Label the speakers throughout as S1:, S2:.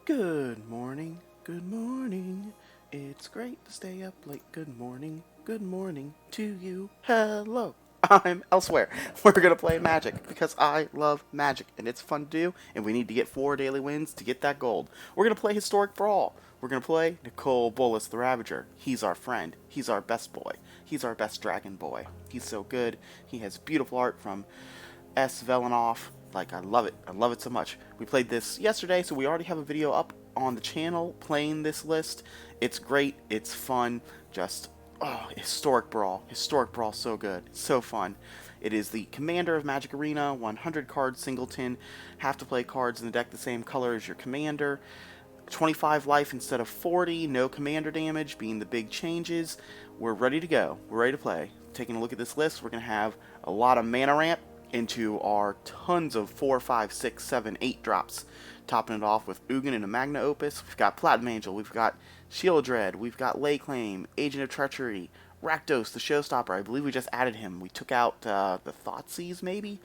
S1: Good morning, good morning. It's great to stay up late. Good morning to you. Hello, I'm elsewhere. We're gonna play Magic because I love Magic and it's fun to do, and we need to get 4 daily wins to get that gold. We're gonna play Historic Brawl. We're gonna play Nicol Bolas the Ravager. He's our friend. He's our best boy. He's our best dragon boy. He's so good. He has beautiful art from S. Velanoff. Like, I love it. I love it so much. We played this yesterday, so we already have a video up on the channel playing this list. It's great. It's fun. Just, oh, Historic Brawl. Historic Brawl, so good. It's so fun. It is the Commander of Magic Arena, 100 card singleton. Have to play cards in the deck the same color as your Commander. 25 life instead of 40. No commander damage being the big changes. We're ready to go. We're ready to play. Taking a look at this list, we're going to have a lot of mana ramp into our tons of 4, 5, 6, 7, 8 drops. Topping it off with Ugin and a Magna Opus. We've got Platinum Angel, we've got Shield Dread, we've got Lay Claim, Agent of Treachery, Rakdos, the Showstopper. I believe we just added him. We took out the Thoughtseize, maybe?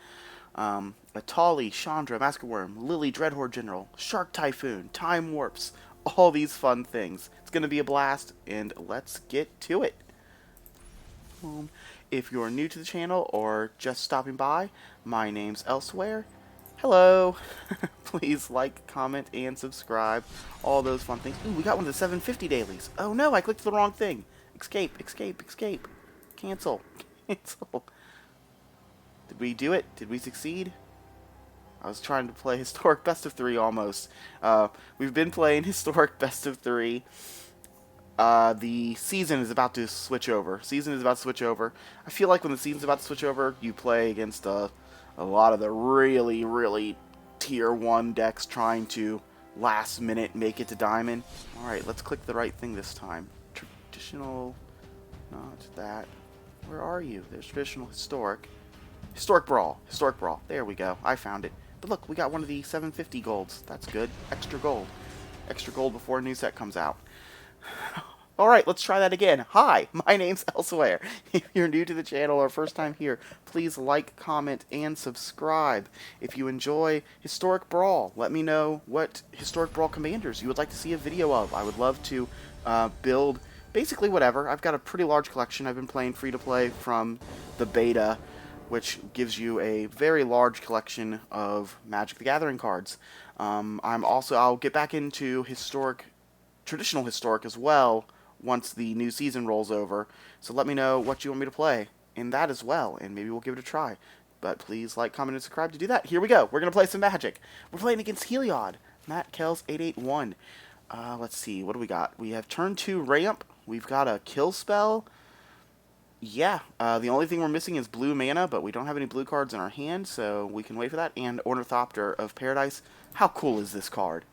S1: Atali, Chandra, Masker Worm, Lily, Dreadhorde General, Shark Typhoon, Time Warps, all these fun things. It's going to be a blast, and let's get to it. If you're new to the channel or just stopping by, my name's Elsewhere. Hello! Please like, comment, and subscribe. All those fun things. Ooh, we got one of the 750 dailies. Oh no, I clicked the wrong thing. Escape, escape, escape. Cancel. Cancel. Did we do it? Did we succeed? I was trying to play Historic Best of 3 almost. We've been playing Historic Best of 3. The season is about to switch over. I feel like when the season's about to switch over, you play against a lot of the really, really tier 1 decks trying to last minute make it to Diamond. Alright, let's click the right thing this time. Traditional, not that. Where are you? There's traditional, historic. Historic Brawl. Historic Brawl. There we go. I found it. But look, we got one of the 750 golds. That's good. Extra gold. Extra gold before a new set comes out. Alright, let's try that again. Hi, my name's Elsewhere. If you're new to the channel or first time here, please like, comment, and subscribe. If you enjoy Historic Brawl, let me know what Historic Brawl commanders you would like to see a video of. I would love to build basically whatever. I've got a pretty large collection. I've been playing free-to-play from the beta, which gives you a very large collection of Magic the Gathering cards. I'll get back into traditional historic as well once the new season rolls over. So let me know what you want me to play in that as well, and maybe we'll give it a try. But please like, comment, and subscribe to do that. Here we go. We're going to play some Magic. We're playing against Heliod. Matt Kells 881. Let's see. What do we got? We have turn 2 ramp. We've got a kill spell. Yeah, the only thing we're missing is blue mana, but we don't have any blue cards in our hand, so we can wait for that. And Ornithopter of Paradise. How cool is this card?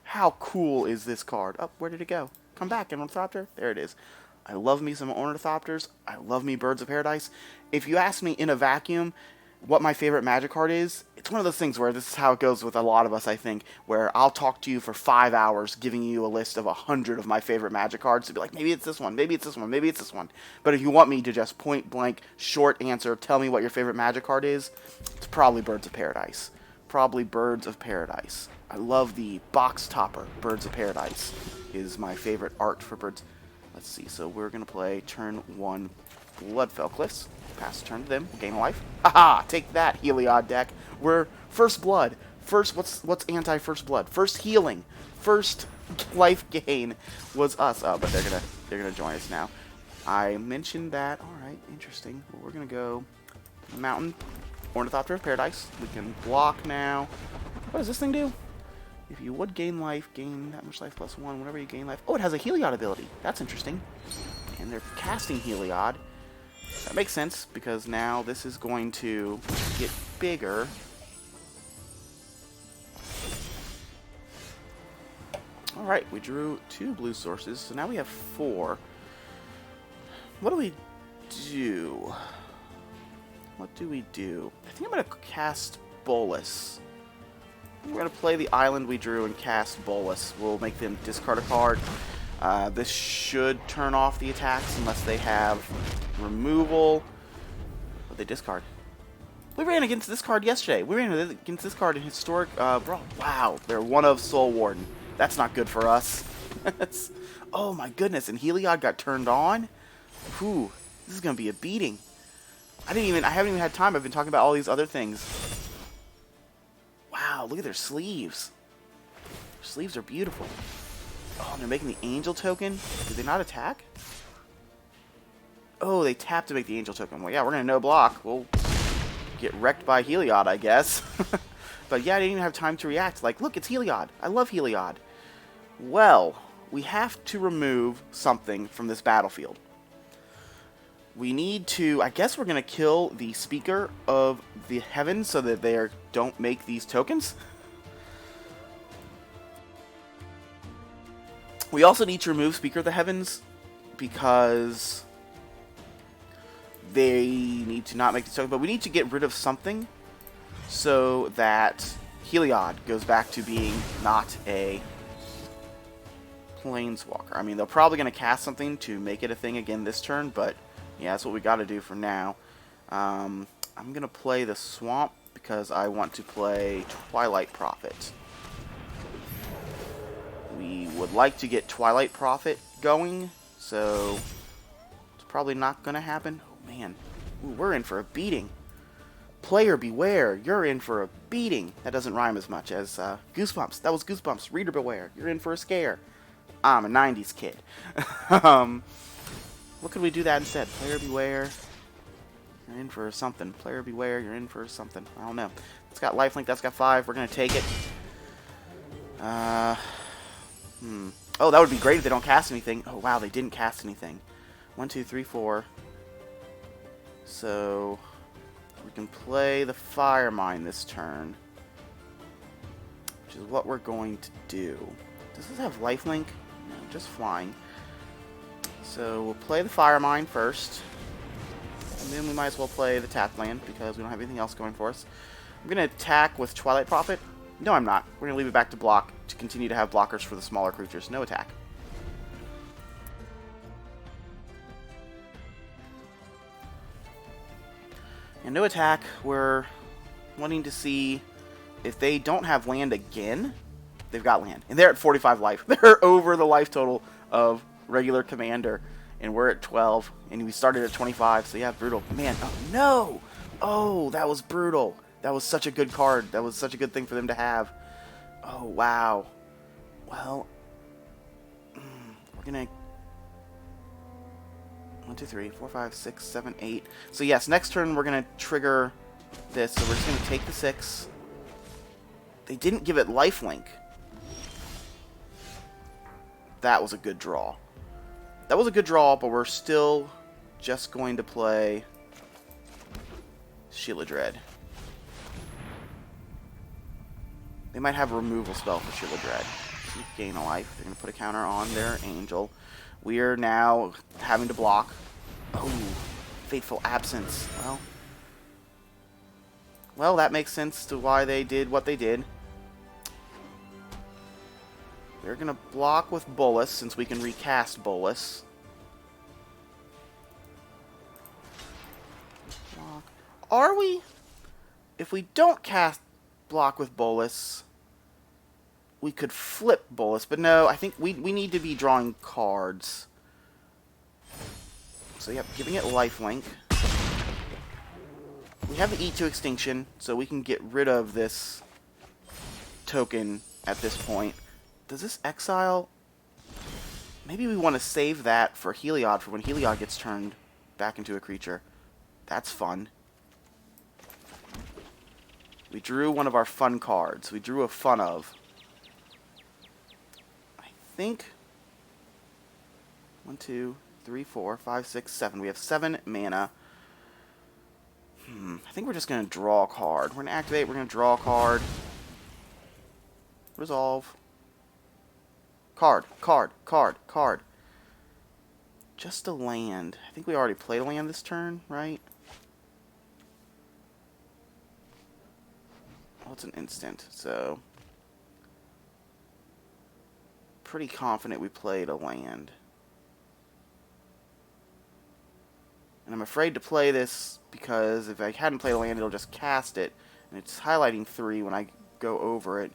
S1: How cool is this card? Oh, where did it go? Come back, Ornithopter. There it is. I love me some Ornithopters. I love me Birds of Paradise. If you ask me in a vacuum what my favorite Magic card is, it's one of those things where this is how it goes with a lot of us, I think, where I'll talk to you for 5 hours giving you a list of 100 of my favorite Magic cards to be like, maybe it's this one, maybe it's this one, maybe it's this one. But if you want me to just point blank, short answer, tell me what your favorite Magic card is, it's probably Birds of Paradise. Probably Birds of Paradise. I love the box topper. Birds of Paradise is my favorite art for birds. Let's see. So we're going to play turn 1 Bloodfell Cliffs. Pass the turn to them. Gain a life. Haha! Take that, Heliod deck. We're First Blood. What's anti-First Blood? First Healing. First life gain was us. Oh, but they're gonna join us now. I mentioned that. All right, interesting. Well, we're gonna go Mountain. Ornithopter of Paradise. We can block now. What does this thing do? If you would gain life, gain that much life plus 1 whenever you gain life. Oh, it has a Heliod ability. That's interesting. And they're casting Heliod. That makes sense, because now this is going to get bigger. Alright, we drew 2 blue sources, so now we have 4. What do we do? What do we do? I think I'm going to cast Bolas. We're going to play the island we drew and cast Bolas. We'll make them discard a card. This should turn off the attacks unless they have removal. But they discard. We ran against this card yesterday. We ran against this card in Historic Brawl. Wow, they're one of Soul Warden. That's not good for us. Oh my goodness, and Heliod got turned on? Whew, this is gonna be a beating. I haven't even had time. I've been talking about all these other things. Wow, look at their sleeves. Their sleeves are beautiful. Oh, and they're making the angel token? Did they not attack? Oh, they tapped to make the angel token. Well, yeah, we're gonna no block. We'll get wrecked by Heliod, I guess. But yeah, I didn't even have time to react. Like, look, it's Heliod. I love Heliod. Well, we have to remove something from this battlefield. We need to, I guess we're going to kill the Speaker of the Heavens so that they don't make these tokens. We also need to remove Speaker of the Heavens because they need to not make these tokens. But we need to get rid of something so that Heliod goes back to being not a Planeswalker. I mean, they're probably going to cast something to make it a thing again this turn, but yeah, that's what we got to do for now. I'm going to play the Swamp because I want to play Twilight Prophet. We would like to get Twilight Prophet going, so it's probably not going to happen. Oh, man. Ooh, we're in for a beating. Player beware, you're in for a beating. That doesn't rhyme as much as Goosebumps. That was Goosebumps. Reader beware, you're in for a scare. I'm a 90s kid. What could we do that instead? Player beware, you're in for something. Player beware, you're in for something. I don't know. It's got lifelink, that's got 5. We're going to take it. Oh, that would be great if they don't cast anything. Oh, wow, they didn't cast anything. 1, 2, 3, 4. So we can play the Fire Mine this turn, which is what we're going to do. Does this have lifelink? No, just flying. So we'll play the Fire Mine first, and then we might as well play the Tap Land because we don't have anything else going for us. I'm going to attack with Twilight Prophet. No, I'm not. We're going to leave it back to block to continue to have blockers for the smaller creatures. No attack. And no attack. We're wanting to see if they don't have land again. They've got land. And they're at 45 life. They're over the life total of regular Commander. And we're at 12. And we started at 25. So yeah, brutal. Man, oh no! Oh, that was brutal. That was such a good card. That was such a good thing for them to have. Oh, wow. Well, we're going to... 1, 2, 3, 4, 5, 6, 7, 8. So yes, next turn we're going to trigger this. So we're just going to take the 6. They didn't give it lifelink. That was a good draw. That was a good draw, but we're still just going to play Sheila-Dread. They might have a removal spell for Sheila-Dread. Gain a life. They're going to put a counter on their Angel. We are now having to block. Oh, Fateful Absence. Well, that makes sense to why they did what they did. They're going to block with Bolas, since we can recast Bolas. Block. Are we? If we don't cast block with Bolas, we could flip Bolas, but no, I think we need to be drawing cards. So yeah, giving it lifelink. We have the Eat to Extinction, so we can get rid of this token at this point. Does this exile? Maybe we want to save that for Heliod, for when Heliod gets turned back into a creature. That's fun. We drew one of our fun cards. We drew a fun of. I think 1, 2, 3, 4, 5, 6, 7. We have 7 mana. I think we're just going to draw a card. We're going to activate. We're going to draw a card. Resolve. Card. Card. Card. Card. Just a land. I think we already played a land this turn, right? Well, it's an instant, so pretty confident we played a land. And I'm afraid to play this because if I hadn't played a land, it'll just cast it. And it's highlighting 3 when I go over it.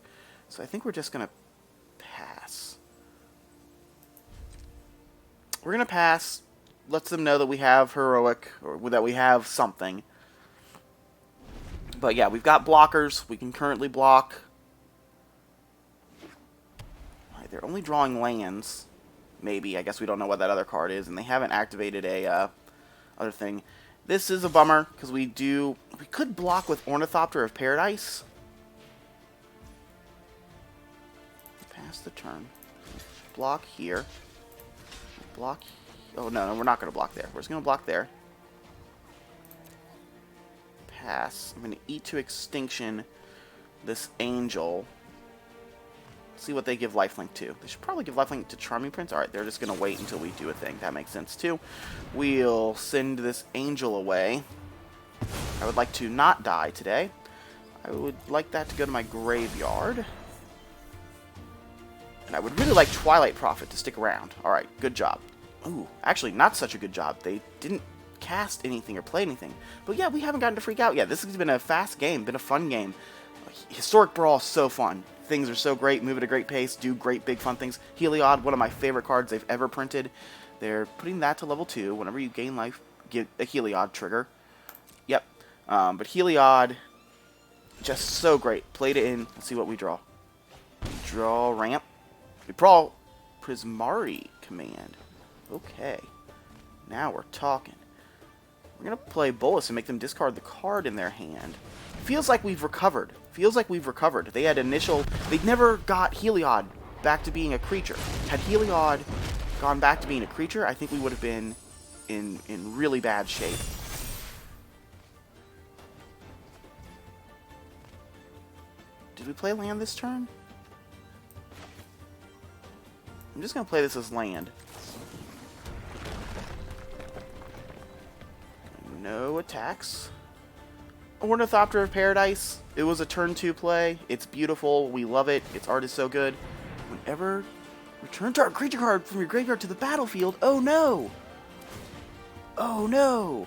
S1: So I think we're just going to pass. pass. We're going to pass. Lets them know that we have heroic, or that we have something. But yeah, we've got blockers. We can currently block. Right, they're only drawing lands. Maybe. I guess we don't know what that other card is. And they haven't activated a other thing. This is a bummer, because we could block with Ornithopter of Paradise. Pass the turn. Block here. Block. Oh, no, we're not going to block there. We're just going to block there. Pass. I'm going to eat to extinction this Angel. See what they give lifelink to. They should probably give lifelink to Charming Prince. Alright, they're just going to wait until we do a thing. That makes sense, too. We'll send this Angel away. I would like to not die today. I would like that to go to my graveyard. And I would really like Twilight Prophet to stick around. Alright, good job. Ooh, actually, not such a good job. They didn't cast anything or play anything. But yeah, we haven't gotten to freak out yet. This has been a fast game, been a fun game. Historic Brawl is so fun. Things are so great, move at a great pace, do great big fun things. Heliod, one of my favorite cards they've ever printed. They're putting that to level 2. Whenever you gain life, get a Heliod trigger. Yep. But Heliod, just so great. Played it in. Let's see what we draw. Draw ramp. We draw Prismari command. Okay. Now we're talking. We're going to play Bolas and make them discard the card in their hand. Feels like we've recovered. Feels like we've recovered. They had They'd never got Heliod back to being a creature. Had Heliod gone back to being a creature, I think we would have been in really bad shape. Did we play land this turn? I'm just going to play this as land. No attacks. Ornithopter of Paradise. It was a turn 2 play. It's beautiful. We love it. Its art is so good. Whenever... Return target creature card from your graveyard to the battlefield. Oh no! Oh no!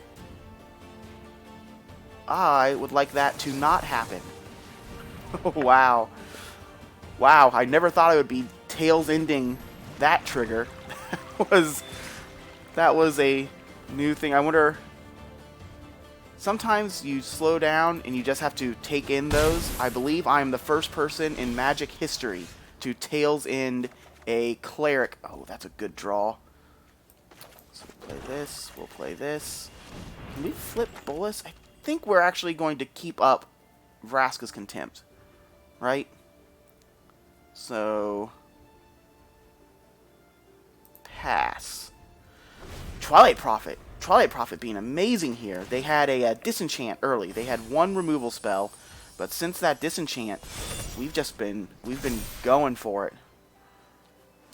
S1: I would like that to not happen. Oh, wow. Wow, I never thought I would be tails ending that trigger. That was a new thing. I wonder... Sometimes you slow down and you just have to take in those. I believe I am the first person in Magic history to tails end a cleric. Oh, that's a good draw. So we'll play this. We'll play this. Can we flip Bolas? I think we're actually going to keep up Vraska's Contempt. Right? So... Pass. Twilight Prophet. Twilight Prophet being amazing here. They had a disenchant early. They had one removal spell, but since that disenchant, we've been going for it.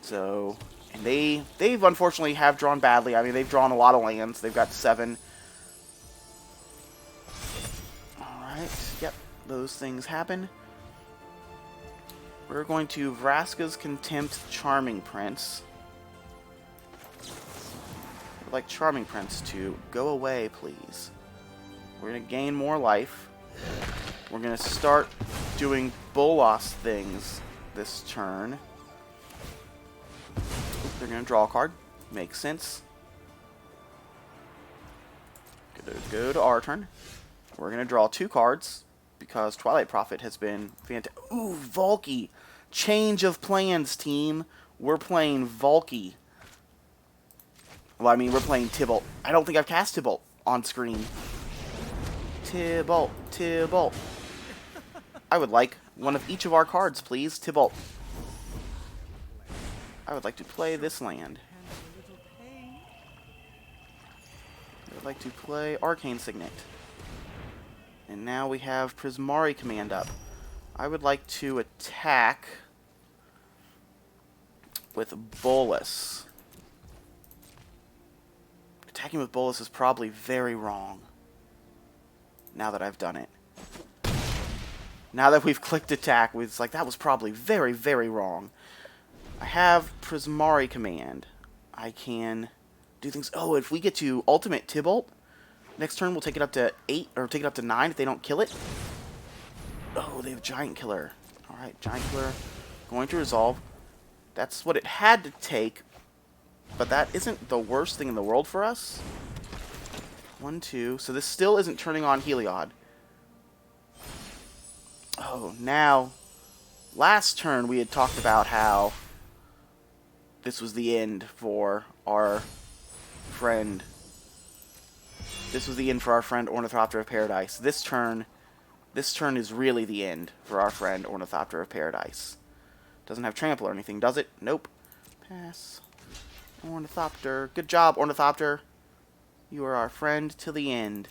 S1: So, and they've unfortunately have drawn badly. I mean, they've drawn a lot of lands. They've got 7. All right. Yep, those things happen. We're going to Vraska's Contempt Charming Prince. Like Charming Prince to go away, please. We're going to gain more life. We're going to start doing Bolas things this turn. They're going to draw a card. Makes sense. Go to our turn. We're going to draw 2 cards because Twilight Prophet has been fantastic. Ooh, Valky. Change of plans, team. We're playing Valky. Well, I mean, we're playing Tybalt. I don't think I've cast Tybalt on screen. Tybalt. I would like one of each of our cards, please. Tybalt. I would like to play this land. I would like to play Arcane Signet. And now we have Prismari command up. I would like to attack with Bolas. Attacking with Bolas is probably very wrong. Now that I've done it. Now that we've clicked attack, it's like, that was probably very, very wrong. I have Prismari command. I can do things... Oh, if we get to Ultimate Tybalt, next turn we'll take it up to 8, or take it up to 9 if they don't kill it. Oh, they have Giant Killer. Alright, Giant Killer. Going to resolve. That's what it had to take, but that isn't the worst thing in the world for us. 1, 2. So this still isn't turning on Heliod. Oh, now, last turn we had talked about how this was the end for our friend. This was the end for our friend Ornithopter of Paradise. This turn is really the end for our friend Ornithopter of Paradise. Doesn't have trample or anything, does it? Nope. Pass. Ornithopter. Good job, Ornithopter. You are our friend till the end.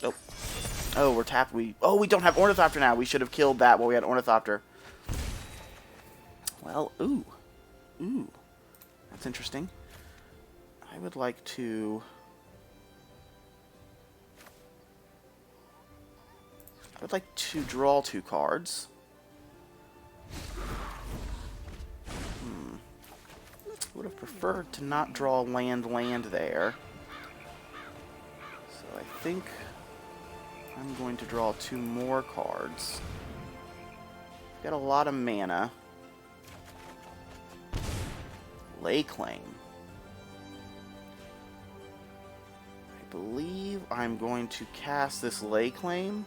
S1: Oh. Oh, we're tapped. We don't have Ornithopter now. We should have killed that while we had Ornithopter. Well, ooh. Ooh. That's interesting. I would like to... draw 2 cards. Would have preferred to not draw land there. So I think I'm going to draw 2 more cards. Got a lot of mana. Lay Claim. I believe I'm going to cast this Lay Claim.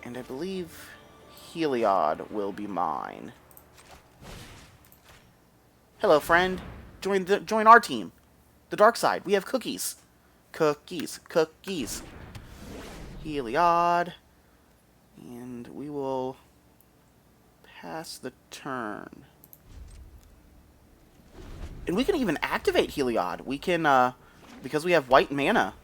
S1: And I believe Heliod will be mine. Hello, friend. Join our team. The dark side. We have cookies. Cookies. Cookies. Heliod. And we will pass the turn. And we can even activate Heliod. We can, because we have white mana.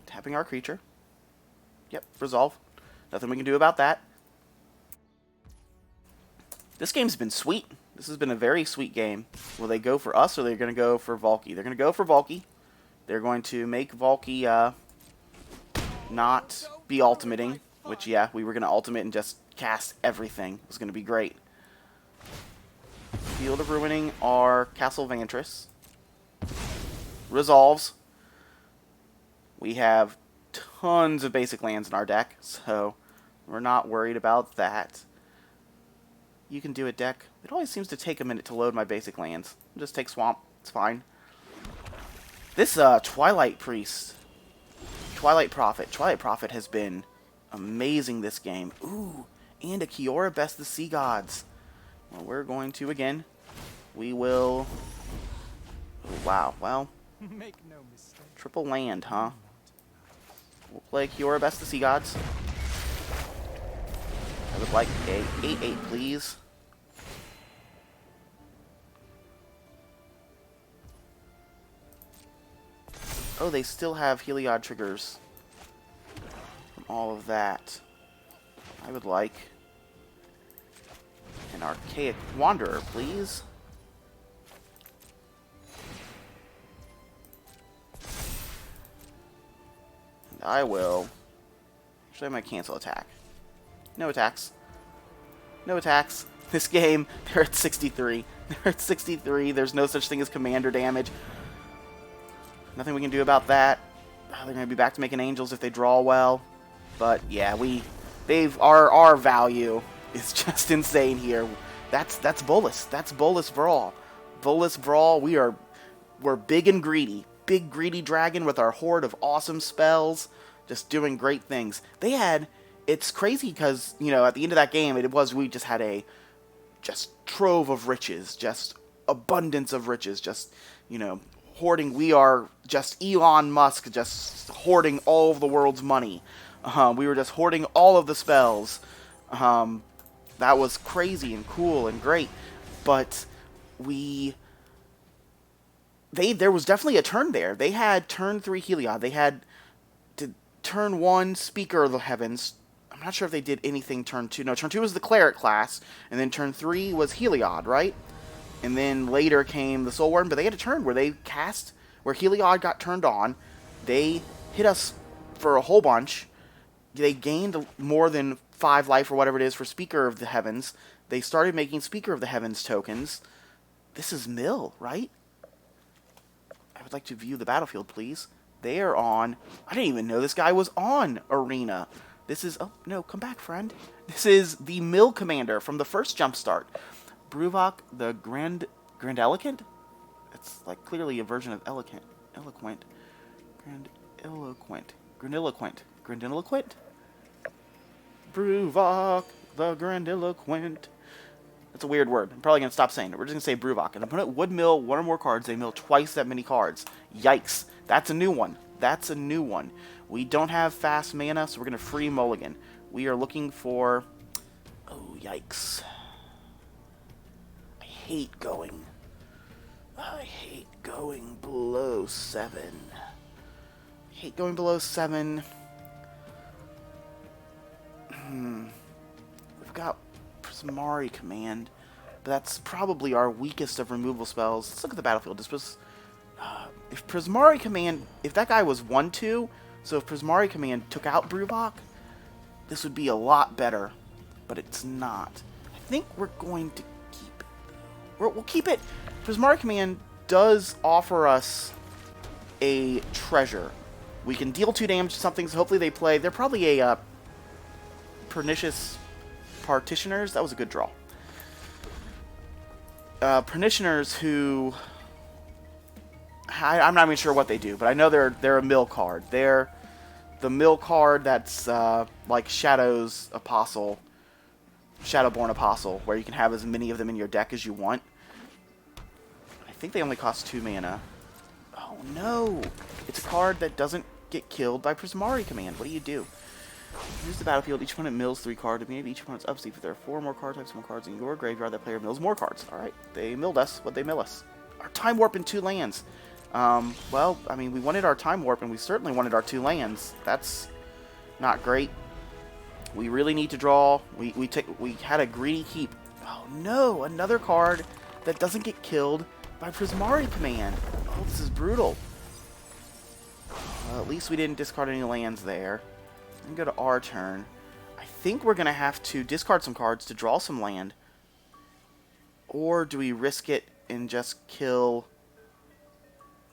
S1: Tapping our creature. Yep, resolve. Nothing we can do about that. This game's been sweet. This has been a very sweet game. Will they go for us, or are they going to go for Valky? They're going to go for Valky. They're going to make Valky not be ultimating, which, yeah, we were going to ultimate and just cast everything. It was going to be great. Field of Ruining our Castle Vantris. Resolves. We have tons of basic lands in our deck, so we're not worried about that. You can do it, deck. It always seems to take a minute to load my basic lands. I'll just take Swamp. It's fine. This Twilight Priest, Twilight Prophet. Twilight Prophet has been amazing this game. Ooh, and a Kiora Best the Sea Gods. Well, we're going to, again, we will... Oh, wow, well,
S2: Make no mistake.
S1: Triple land, huh? We'll play Kiora Best the Sea Gods. I would like a 8/8, please. Oh, they still have Heliod triggers from all of that. I would like an Archaic Wanderer, please. And I will... Actually, I might cancel attack. No attacks. No attacks. This game, they're at 63. They're at 63. There's no such thing as commander damage. Nothing we can do about that. They're going to be back to making angels if they draw well. But yeah, our value is just insane here. That's Bolas. That's Bolas Brawl. Bolas Brawl, we're big and greedy. Big greedy dragon with our horde of awesome spells. Just doing great things. It's crazy because, you know, at the end of that game, we just had a just trove of riches, just abundance of riches, just, you know, hoarding. We are just Elon Musk, just hoarding all of the world's money. We were just hoarding all of the spells. That was crazy and cool and great, but there was definitely a turn there. They had turn 3 Heliod. They had turn 1 Speaker of the Heavens. I'm not sure if they did anything turn 2. No, turn 2 was the Cleric class, and then turn 3 was Heliod, right? And then later came the Soul Warden, but they had a turn where where Heliod got turned on. They hit us for a whole bunch. They gained more than 5 life or whatever it is for Speaker of the Heavens. They started making Speaker of the Heavens tokens. This is mill, right? would like to view the battlefield, please. They are on... I didn't even know this guy was on Arena. This is... Oh, no, come back, friend. This is the Mill Commander from the first Jumpstart. Bruvok the Grandiloquent? It's like clearly a version of Eloquent. Grandiloquent? Bruvok the Grandiloquent. That's a weird word. I'm probably going to stop saying it. We're just going to say Bruvok. An opponent would mill one or more cards. They mill twice that many cards. Yikes. That's a new one. That's a new one. We don't have fast mana, so we're going to free mulligan. We are looking for... Oh, yikes. I hate going below 7. I hate going below 7. We've got Prismari Command, but that's probably our weakest of removal spells. Let's look at the battlefield. This was... if Prismari Command... If that guy was 1-2, so if Prismari Command took out Bruvok, this would be a lot better, but it's not. I think we're going to keep it. We'll keep it. Prismari Command does offer us a treasure. We can deal 2 damage to something, so hopefully they play... They're probably a Pernicious Partitioners. That was a good draw. Pernitioners who... I'm not even sure what they do, but I know they're a mill card. They're the mill card that's like Shadow's Apostle, Shadowborn Apostle, where you can have as many of them in your deck as you want. I think they only cost 2 mana. Oh no! It's a card that doesn't get killed by Prismari Command. What do you do? Use the battlefield. Each opponent mills 3 cards. At the beginning of each opponent's upkeep, if there are 4 more card types, more cards in your graveyard, that player mills more cards. Alright, they milled us. What'd they mill us? Our Time Warp in 2 lands. Well, I mean, we wanted our Time Warp, and we certainly wanted our 2 lands. That's not great. We really need to draw. We had a greedy keep. Oh no, another card that doesn't get killed by Prismari Command. Oh, this is brutal. Well, at least we didn't discard any lands there. And go to our turn. I think we're going to have to discard some cards to draw some land. Or do we risk it and just kill...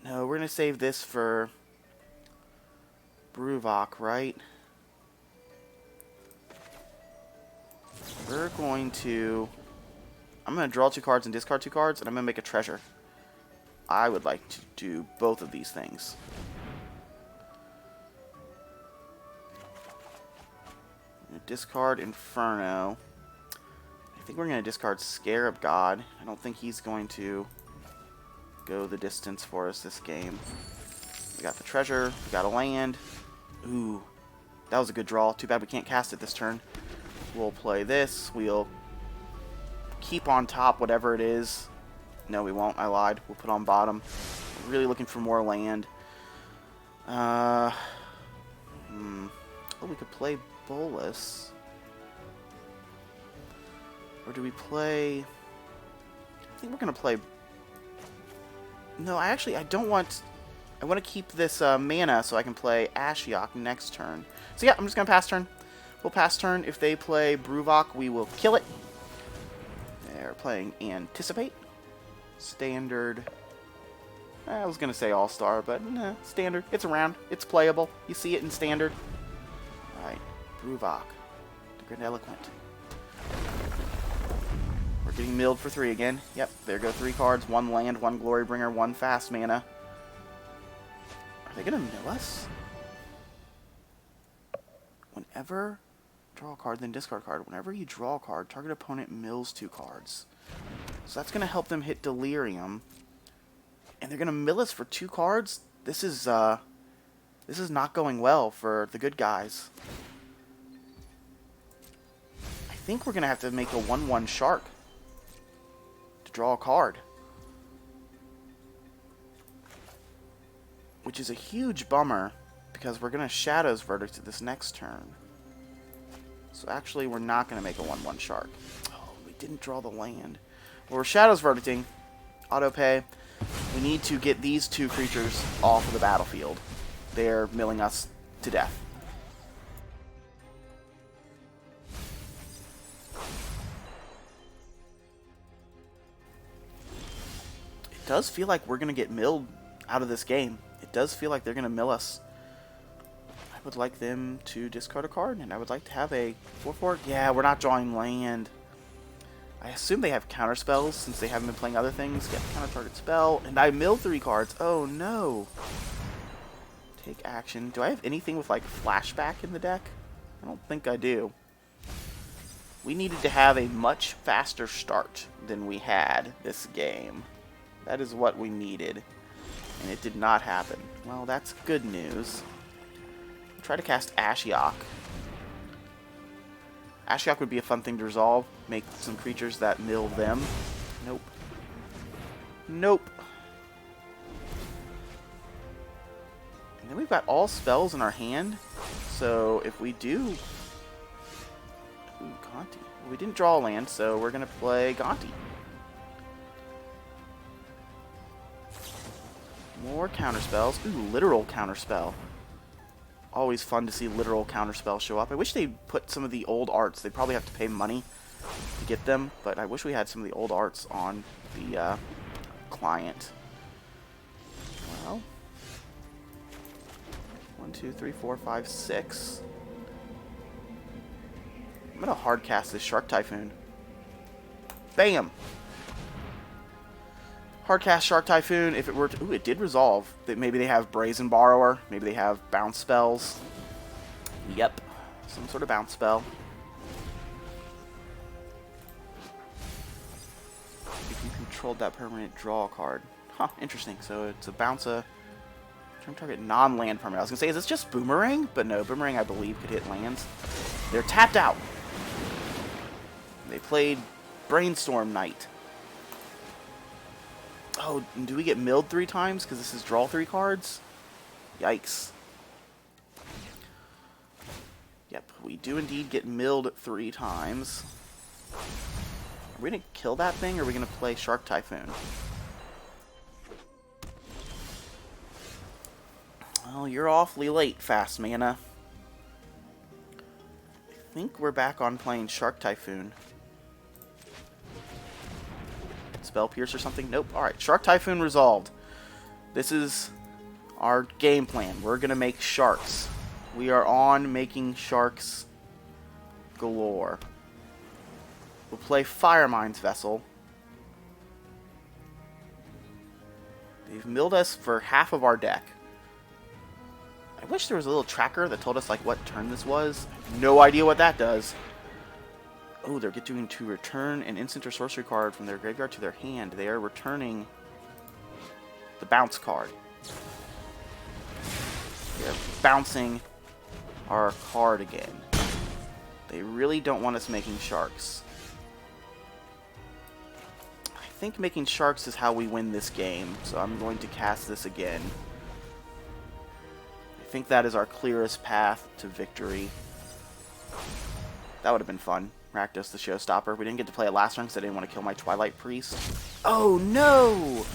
S1: No, we're going to save this for Bruvok, right? We're going to... I'm going to draw 2 cards and discard 2 cards, and I'm going to make a treasure. I would like to do both of these things. Discard Inferno. I think we're going to discard Scarab God. I don't think he's going to go the distance for us this game. We got the treasure. We got a land. Ooh, that was a good draw. Too bad we can't cast it this turn. We'll play this. We'll keep on top whatever it is. No, we won't. I lied. We'll put on bottom. We're really looking for more land. Oh, we could play Bolas. Or do we play... I think we're going to play... No, I don't want... I want to keep this mana so I can play Ashiok next turn. So yeah, I'm just going to pass turn. We'll pass turn. If they play Bruvok, we will kill it. They're playing Anticipate. Standard. I was going to say All-Star, but nah, Standard. It's around. It's playable. You see it in Standard. Alright. Bruvok, the Grandiloquent. We're getting milled for 3 again. Yep, there go 3 cards. 1 land, 1 Glorybringer, 1 fast mana. Are they going to mill us? Whenever... Draw a card, then discard a card. Whenever you draw a card, target opponent mills 2 cards. So that's going to help them hit Delirium. And they're going to mill us for 2 cards? This is not going well for the good guys. I think we're going to have to make a 1/1 Shark to draw a card. Which is a huge bummer, because we're going to Shadow's Verdict this next turn. So actually, we're not going to make a 1/1 Shark. Oh, we didn't draw the land. Well, we're Shadow's Verdicting. Auto pay. We need to get these 2 creatures off of the battlefield. They're milling us to death. It does feel like we're going to get milled out of this game. It does feel like they're going to mill us. I would like them to discard a card, and I would like to have a 4/4. Yeah, we're not drawing land. I assume they have counter spells since they haven't been playing other things. Get counter target spell, and I milled 3 cards. Oh no. Take action. Do I have anything with like flashback in the deck? I don't think I do. We needed to have a much faster start than we had this game. That is what we needed. And it did not happen. Well, that's good news. I'll try to cast Ashiok. Ashiok would be a fun thing to resolve. Make some creatures that mill them. Nope. Nope. And then we've got all spells in our hand. So if we do... Ooh, Gonti. Well, we didn't draw a land, so we're going to play Gonti. More counterspells. Ooh, literal counterspell. Always fun to see literal counterspells show up. I wish they put some of the old arts. They probably have to pay money to get them, but I wish we had some of the old arts on the client. Well, 1, 2, 3, 4, 5, 6. I'm gonna hard cast this Shark Typhoon. Bam! Hard cast Shark Typhoon. If it were to... Ooh, it did resolve. Maybe they have Brazen Borrower. Maybe they have bounce spells. Yep. Some sort of bounce spell. If you controlled that permanent, draw a card. Huh, interesting. So it's a bounce turn target non-land permanent. I was gonna say, is this just Boomerang? But no, Boomerang I believe could hit lands. They're tapped out. They played Brainstorm Knight. Oh, do we get milled 3 times? Because this is draw 3 cards? Yikes. Yep, we do indeed get milled 3 times. Are we going to kill that thing, or are we going to play Shark Typhoon? Well, you're awfully late, Fast Mana. I think we're back on playing Shark Typhoon. Spell Pierce or something? Nope. Alright, Shark Typhoon resolved. This is our game plan. We're going to make sharks. We are on making sharks galore. We'll play Firemine's Vessel. They've milled us for half of our deck. I wish there was a little tracker that told us like what turn this was. No idea what that does. Oh, they're doing to return an instant or sorcery card from their graveyard to their hand. They are returning the bounce card. They're bouncing our card again. They really don't want us making sharks. I think making sharks is how we win this game, so I'm going to cast this again. I think that is our clearest path to victory. That would have been fun. Rakdos the Showstopper. We didn't get to play it last round because I didn't want to kill my Twilight Priest. Oh no!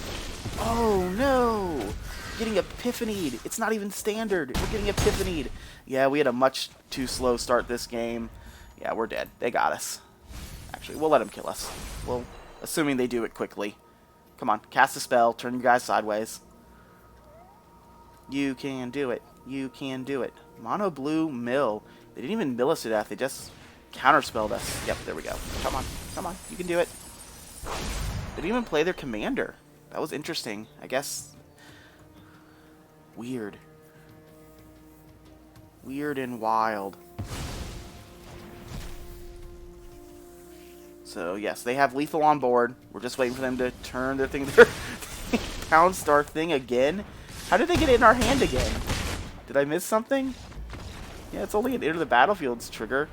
S1: Oh no! Getting Epiphanied. It's not even standard. We're getting Epiphanied. Yeah, we had a much too slow start this game. Yeah, we're dead. They got us. Actually, we'll let them kill us. Well, assuming they do it quickly. Come on, cast a spell. Turn you guys sideways. You can do it. You can do it. Mono Blue Mill. They didn't even mill us to death. They just counterspelled us. Yep, there we go. Come on. Come on. You can do it. They didn't even play their commander. That was interesting. I guess... Weird. Weird and wild. So, yes, they have lethal on board. We're just waiting for them to turn their thing. Pounced our thing again? How did they get it in our hand again? Did I miss something? Yeah, it's only an enter the battlefield's trigger.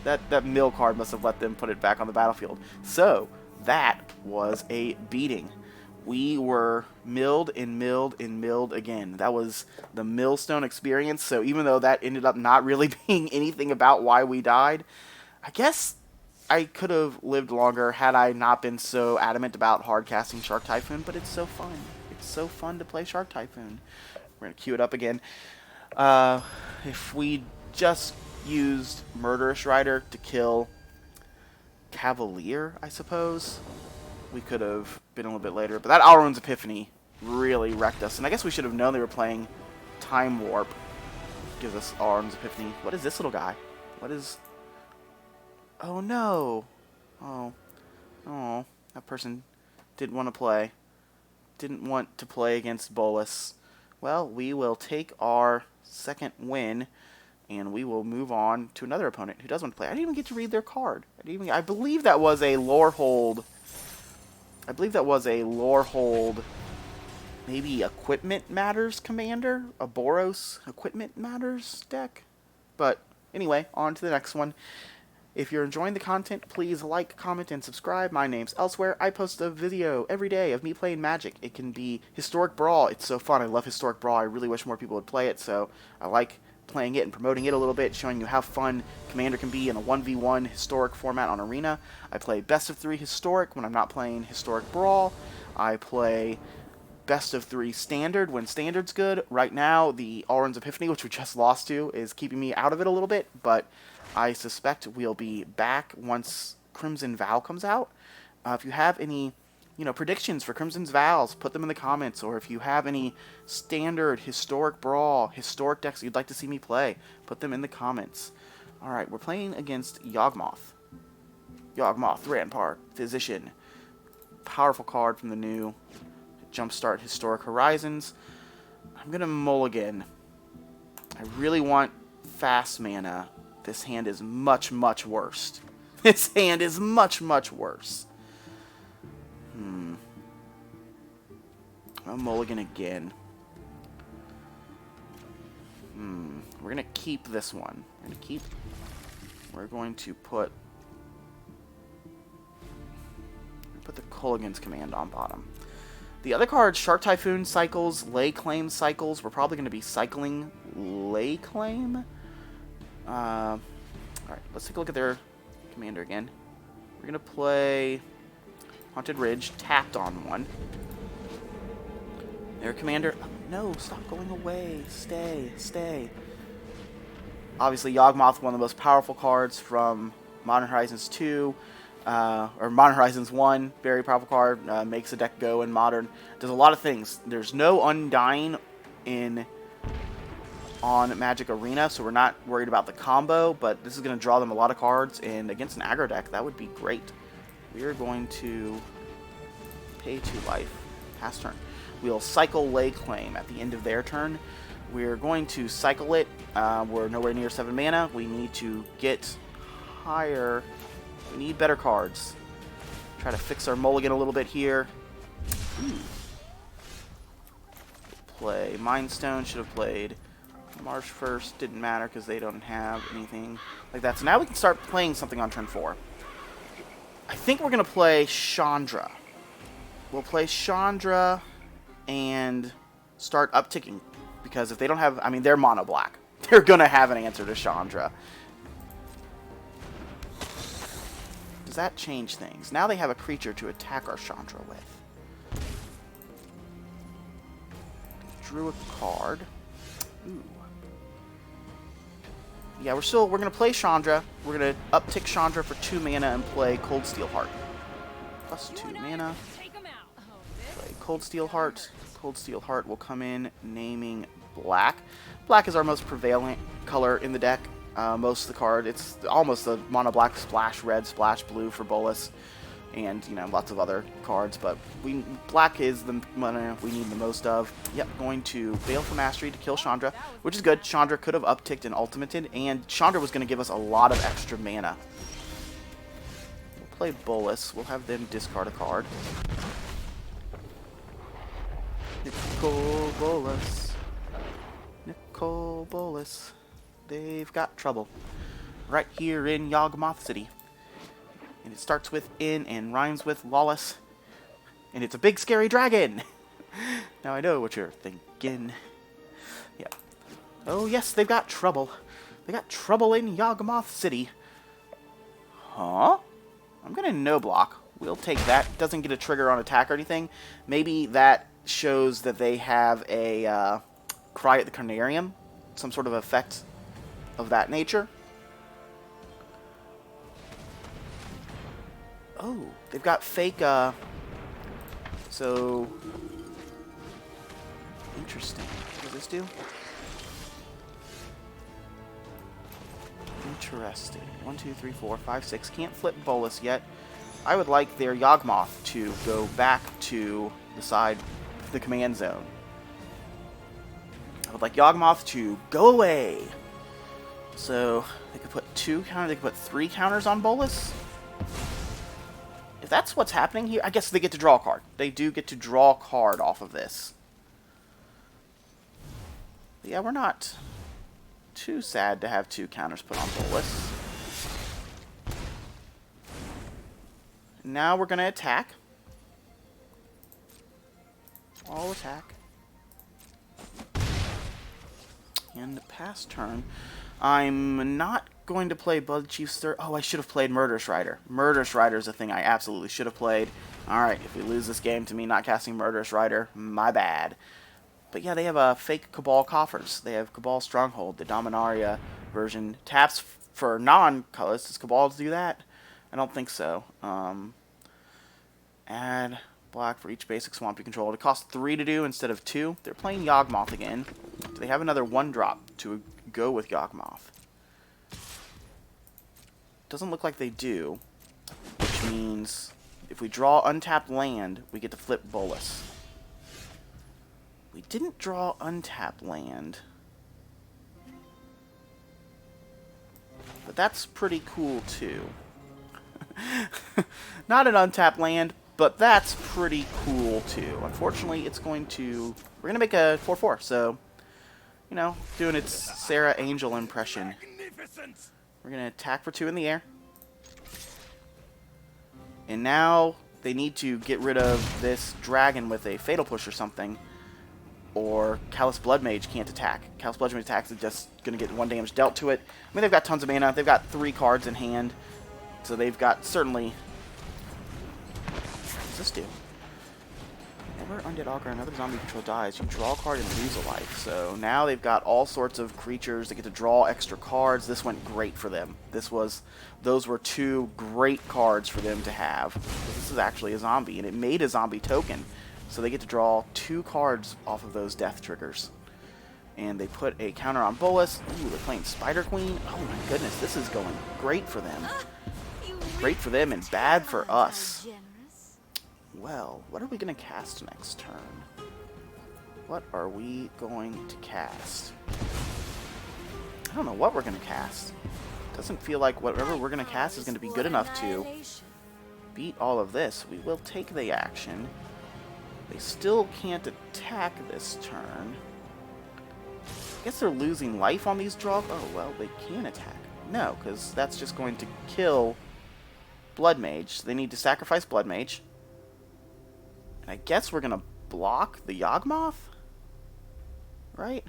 S1: That mill card must have let them put it back on the battlefield. So, that was a beating. We were milled and milled and milled again. That was the millstone experience. So even though that ended up not really being anything about why we died, I guess I could have lived longer had I not been so adamant about hard casting Shark Typhoon, but it's so fun. It's so fun to play Shark Typhoon. We're going to queue it up again. If we just used Murderous Rider to kill Cavalier, I suppose, we could have been a little bit later. But that Alrund's Epiphany really wrecked us. And I guess we should have known they were playing Time Warp. Gives us Arms Epiphany. What is this little guy? What is... Oh, no. Oh. Oh. That person didn't want to play. Didn't want to play against Bolas. Well, we will take our second win, and we will move on to another opponent who does want to play. I didn't even get to read their card. I believe that was a lore hold. I believe that was a lore hold. Maybe Equipment Matters Commander? A Boros Equipment Matters deck? But anyway, on to the next one. If you're enjoying the content, please like, comment, and subscribe. My name's Elsewhere. I post a video every day of me playing Magic. It can be Historic Brawl. It's so fun. I love Historic Brawl. I really wish more people would play it, so I like playing it and promoting it a little bit, showing you how fun Commander can be in a 1v1 Historic format on Arena. I play Best of 3 Historic when I'm not playing Historic Brawl. I play Best of 3 Standard when Standard's good. Right now, the Alrund's Epiphany, which we just lost to, is keeping me out of it a little bit, but I suspect we'll be back once Crimson Vow comes out. If you have any, predictions for Crimson's Vows, put them in the comments. Or if you have any standard Historic Brawl, Historic decks you'd like to see me play, put them in the comments. Alright, we're playing against Yawgmoth. Yawgmoth, Rampart, Physician. Powerful card from the new Jumpstart Historic Horizons. I'm going to mulligan. I really want fast mana. This hand is much, much worse. This hand is much, much worse. I'll mulligan again. We're going to keep this one. We're going to put the Culligan's Command on bottom. The other cards, Shark Typhoon cycles, Lay Claim cycles. We're probably going to be cycling Lay Claim. Alright, let's take a look at their commander again. We're going to play Haunted Ridge, tapped on one. Their commander... Oh, no, stop going away. Stay. Obviously, Yawgmoth, one of the most powerful cards from Modern Horizons 2. Or Modern Horizons 1, very powerful card. Makes the deck go in Modern. Does a lot of things. There's no Undying on Magic Arena, so we're not worried about the combo, but this is going to draw them a lot of cards, and against an aggro deck, that would be great. We are going to pay 2 life. Pass turn. We'll cycle Lay Claim at the end of their turn. We're going to cycle it. We're nowhere near 7 mana. We need to get higher. We need better cards. Try to fix our mulligan a little bit here. Play Mind Stone. Should have played Marsh first. Didn't matter because they don't have anything like that. So now we can start playing something on turn 4. I think we're going to play Chandra. We'll play Chandra and start upticking. Because if they don't have... I mean, they're mono black. They're going to have an answer to Chandra. Does that change things? Now they have a creature to attack our Chandra with. Drew a card. Ooh. Yeah, we're going to play Chandra. We're going to uptick Chandra for 2 mana and play Cold Steel Heart. Plus 2 mana. Play Cold Steel Heart. Cold Steel Heart will come in naming black. Black is our most prevalent color in the deck. Most of the card, it's almost the mono black, splash red, splash blue for Bolas, and lots of other cards. But black is the mana we need the most of. Yep, going to Baleful Mastery to kill Chandra, which is good. Chandra could have upticked and ultimated, and Chandra was going to give us a lot of extra mana. We'll play Bolas. We'll have them discard a card. Nicol Bolas. Nicol Bolas. They've got trouble. Right here in Yawgmoth City. And it starts with in and rhymes with lawless. And it's a big scary dragon! Now I know what you're thinking. Yeah. Oh yes, they've got trouble. They got trouble in Yawgmoth City. Huh? I'm gonna no block. We'll take that. Doesn't get a trigger on attack or anything. Maybe that shows that they have a Cry at the Carnarium. Some sort of effect of that nature. Oh, they've got fake, so Interesting. What does this do? Interesting. 1, 2, 3, 4, 5, 6. Can't flip Bolas yet. I would like their Yawgmoth to go back to the side, the command zone. I would like Yawgmoth to go away. So they could put 2 counters. They could put 3 counters on Bolas. If that's what's happening here, I guess they get to draw a card. They do get to draw a card off of this. But yeah, we're not too sad to have 2 counters put on Bolas. Now we're going to attack. All attack. And pass turn. I'm not going to play Blood Chief's Third. Oh, I should have played Murderous Rider. Murderous Rider is a thing I absolutely should have played. Alright, if we lose this game to me not casting Murderous Rider, my bad. But yeah, they have fake Cabal coffers. They have Cabal Stronghold, the Dominaria version. Taps for non-colors. Does Cabal do that? I don't think so. Add black for each basic swamp you control. It costs 3 to do instead of 2. They're playing Yawgmoth again. Do they have another 1-drop to go with Yawgmoth? Doesn't look like they do. Which means if we draw untapped land, we get to flip Bolas. We didn't draw untapped land. But that's pretty cool too. Not an untapped land, but that's pretty cool too. Unfortunately, it's going to... We're going to make a 4/4, so... You know, doing its Sarah Angel impression. We're going to attack for 2 in the air. And now they need to get rid of this dragon with a Fatal Push or something. Or Callous Blood Mage can't attack. Callous Blood Mage attacks is just going to get 1 damage dealt to it. I mean, they've got tons of mana. They've got 3 cards in hand. So they've got certainly... What does this do? Whenever Undead Augur another zombie control dies, you draw a card and lose a life. So now they've got all sorts of creatures. They get to draw extra cards. This went great for them. Those were 2 great cards for them to have. This is actually a zombie, and it made a zombie token. So they get to draw 2 cards off of those death triggers. And they put a counter on Bolas. Ooh, they're playing Spider Queen. Oh my goodness, this is going great for them. Great for them and bad for us. Well, what are we going to cast next turn? What are we going to cast? I don't know what we're going to cast. Doesn't feel like whatever we're going to cast is going to be good enough to beat all of this. We will take the action. They still can't attack this turn. I guess they're losing life on these draws. Oh, well, they can attack. No, because that's just going to kill Blood Mage. So they need to sacrifice Blood Mage. And I guess we're going to block the Yawgmoth? Right?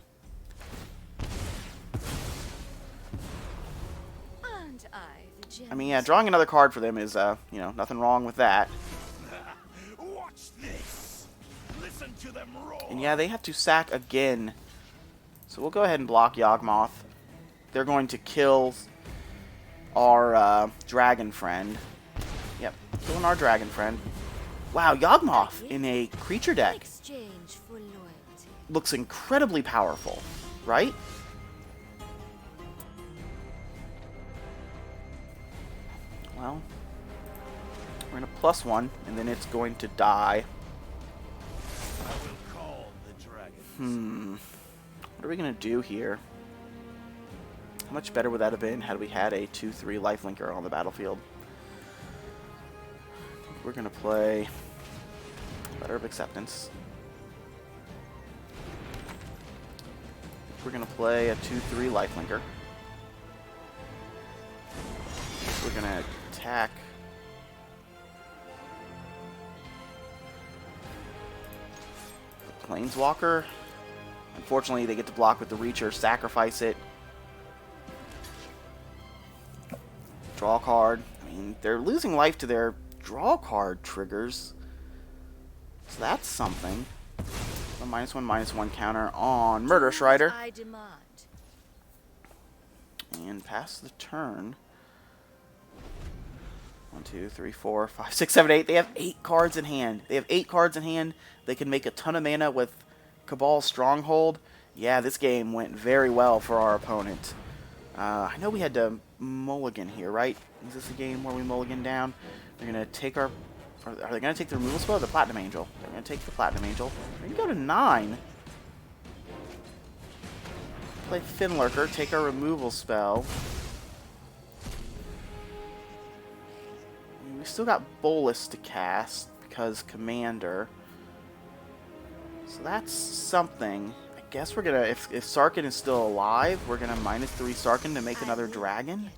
S1: I mean, yeah, drawing another card for them is, you know, nothing wrong with that.
S2: Watch this. Listen to them roar.
S1: And yeah, they have to sack again. So we'll go ahead and block Yawgmoth. They're going to kill our dragon friend. Yep, killing our dragon friend. Wow, Yawgmoth in a creature deck looks incredibly powerful, right? Well, we're going to +1, and then it's going to die.
S2: I will call the dragon.
S1: What are we going to do here? How much better would that have been had we had a 2/3 lifelinker on the battlefield? I think we're going to play Letter of Acceptance. We're going to play a 2/3 lifelinker. We're going to attack the Planeswalker. Unfortunately, they get to block with the Reacher, sacrifice it. Draw a card. I mean, they're losing life to their draw card triggers. So that's something. A -1/-1 counter on Murderous Rider. And pass the turn. 1, 2, 3, 4, 5, 6, 7, 8. They have 8 cards in hand. They have 8 cards in hand. They can make a ton of mana with Cabal Stronghold. Yeah, this game went very well for our opponent. I know we had to mulligan here, right? Is this a game where we mulligan down? They're going to take our... Are they going to take the removal spell or the Platinum Angel? They're going to take the Platinum Angel. We're going to go to 9. Play Finlurker, take our removal spell. We still got Bolas to cast because Commander. So that's something. I guess we're gonna, if Sarkhan is still alive, we're gonna -3 Sarkhan to make another dragon.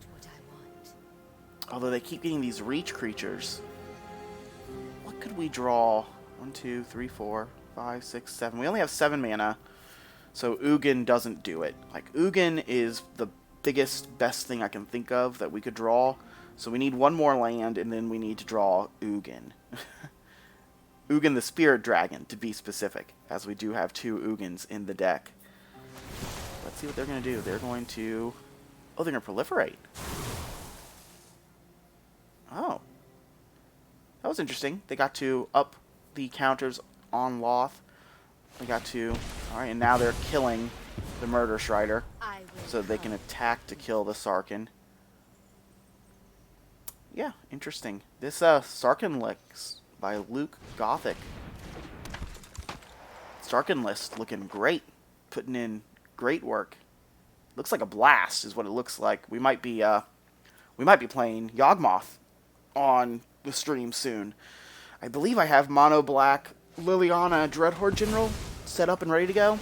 S1: Although they keep getting these reach creatures. What could we draw? 1, 2, 3, 4, 5, 6, 7. We only have 7 mana. So Ugin doesn't do it. Like, Ugin is the biggest, best thing I can think of that we could draw. So we need 1 more land, and then we need to draw Ugin. Ugin the Spirit Dragon, to be specific, as we do have 2 Ugins in the deck. Let's see what they're going to do. They're going to... Oh, they're going to proliferate. Oh. That was interesting. They got to up the counters on Loth. They got to... Alright, and now they're killing the Murder Strider, so they can attack to kill the Sarkhan. Yeah, interesting. This Sarkhan Licks by Luke Gothic. Sarkhan list looking great. Putting in great work. Looks like a blast is what it looks like. We might be playing Yawgmoth on the stream soon. I believe I have Mono Black Liliana Dreadhorde General set up and ready to go.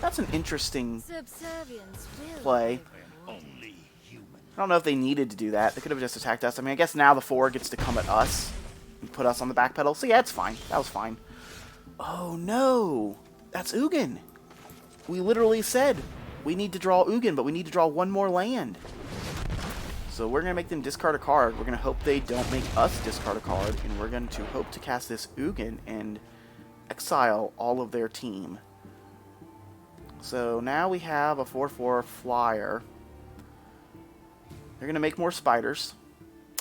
S1: That's an interesting play. I don't know if they needed to do that. They could have just attacked us. I mean, I guess now the 4 gets to come at us and put us on the back pedal. So yeah, it's fine. That was fine. Oh no! That's Ugin! We literally said we need to draw Ugin, but we need to draw 1 more land. So we're going to make them discard a card. We're going to hope they don't make us discard a card. And we're going to hope to cast this Ugin and exile all of their team. So now we have a 4/4 flyer. They're going to make more spiders.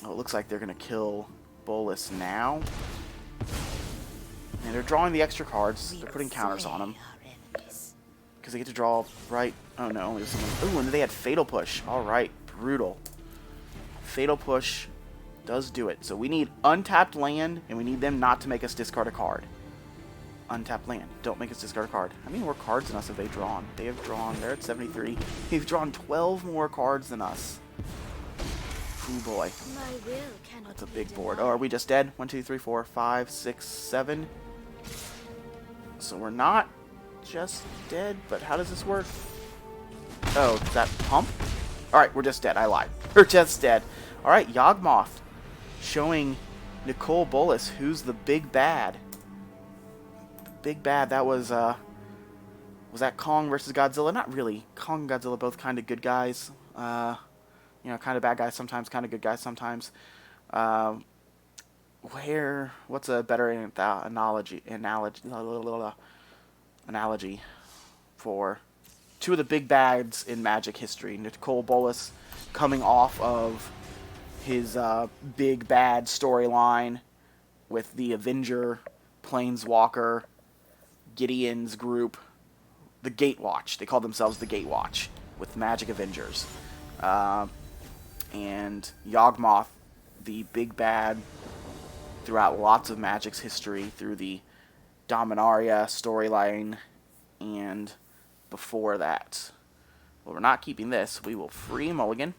S1: Oh, it looks like they're going to kill Bolas now. And they're drawing the extra cards. They're putting counters on them. Because they get to draw right... Oh no, only someone... Ooh, and they had Fatal Push. Alright, brutal. Fatal Push does do it. So we need untapped land, and we need them not to make us discard a card. Untapped land. Don't make us discard a card. How many more cards than us have they drawn? They have drawn... They're at 73. They've drawn 12 more cards than us. Oh boy. That's a big board. Oh, are we just dead? 1, 2, 3, 4, 5, 6, 7. So we're not just dead, but how does this work? Oh, does that pump? Alright, we're just dead. I lied. We're just dead. Alright, Yawgmoth showing Nicol Bolas who's the big bad. Big bad, that was that Kong versus Godzilla? Not really. Kong and Godzilla both kind of good guys. You know, kind of bad guys sometimes, kind of good guys sometimes. What's a better analogy for 2 of the big bads in Magic history? Nicol Bolas coming off of his big bad storyline with the Avenger, Planeswalker, Gideon's group, the Gatewatch. They call themselves the Gatewatch with Magic Avengers. And Yawgmoth, the big bad throughout lots of Magic's history, through the Dominaria storyline and before that. Well, we're not keeping this. We will free mulligan.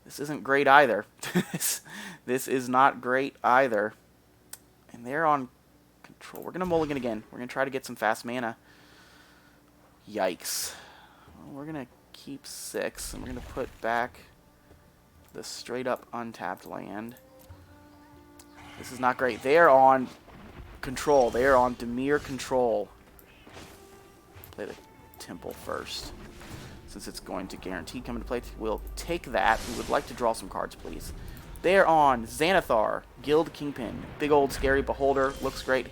S1: This isn't great either. This is not great either. And they're on control. We're going to mulligan again. We're going to try to get some fast mana. Yikes. Well, we're going to keep 6, and we're going to put back the straight up untapped land. This is not great. They are on control. They are on Dimir control. Play the Temple first, since it's going to guarantee come into play. We'll take that. We would like to draw some cards, please. They're on Xanathar, Guild Kingpin. Big old scary beholder. Looks great.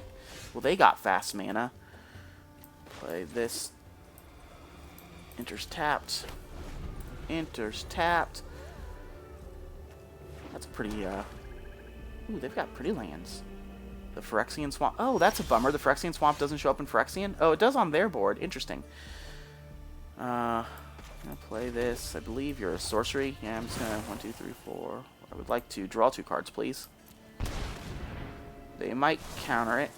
S1: Well, they got fast mana. Play this. Enters tapped. Enters tapped. That's pretty, ooh, they've got pretty lands. The Phyrexian Swamp. Oh, that's a bummer. The Phyrexian Swamp doesn't show up in Phyrexian. Oh, it does on their board. Interesting. I'm going to play this. I believe you're a sorcery. Yeah, I'm just going to 1, 2, 3, 4. I would like to draw 2 cards, please. They might counter it.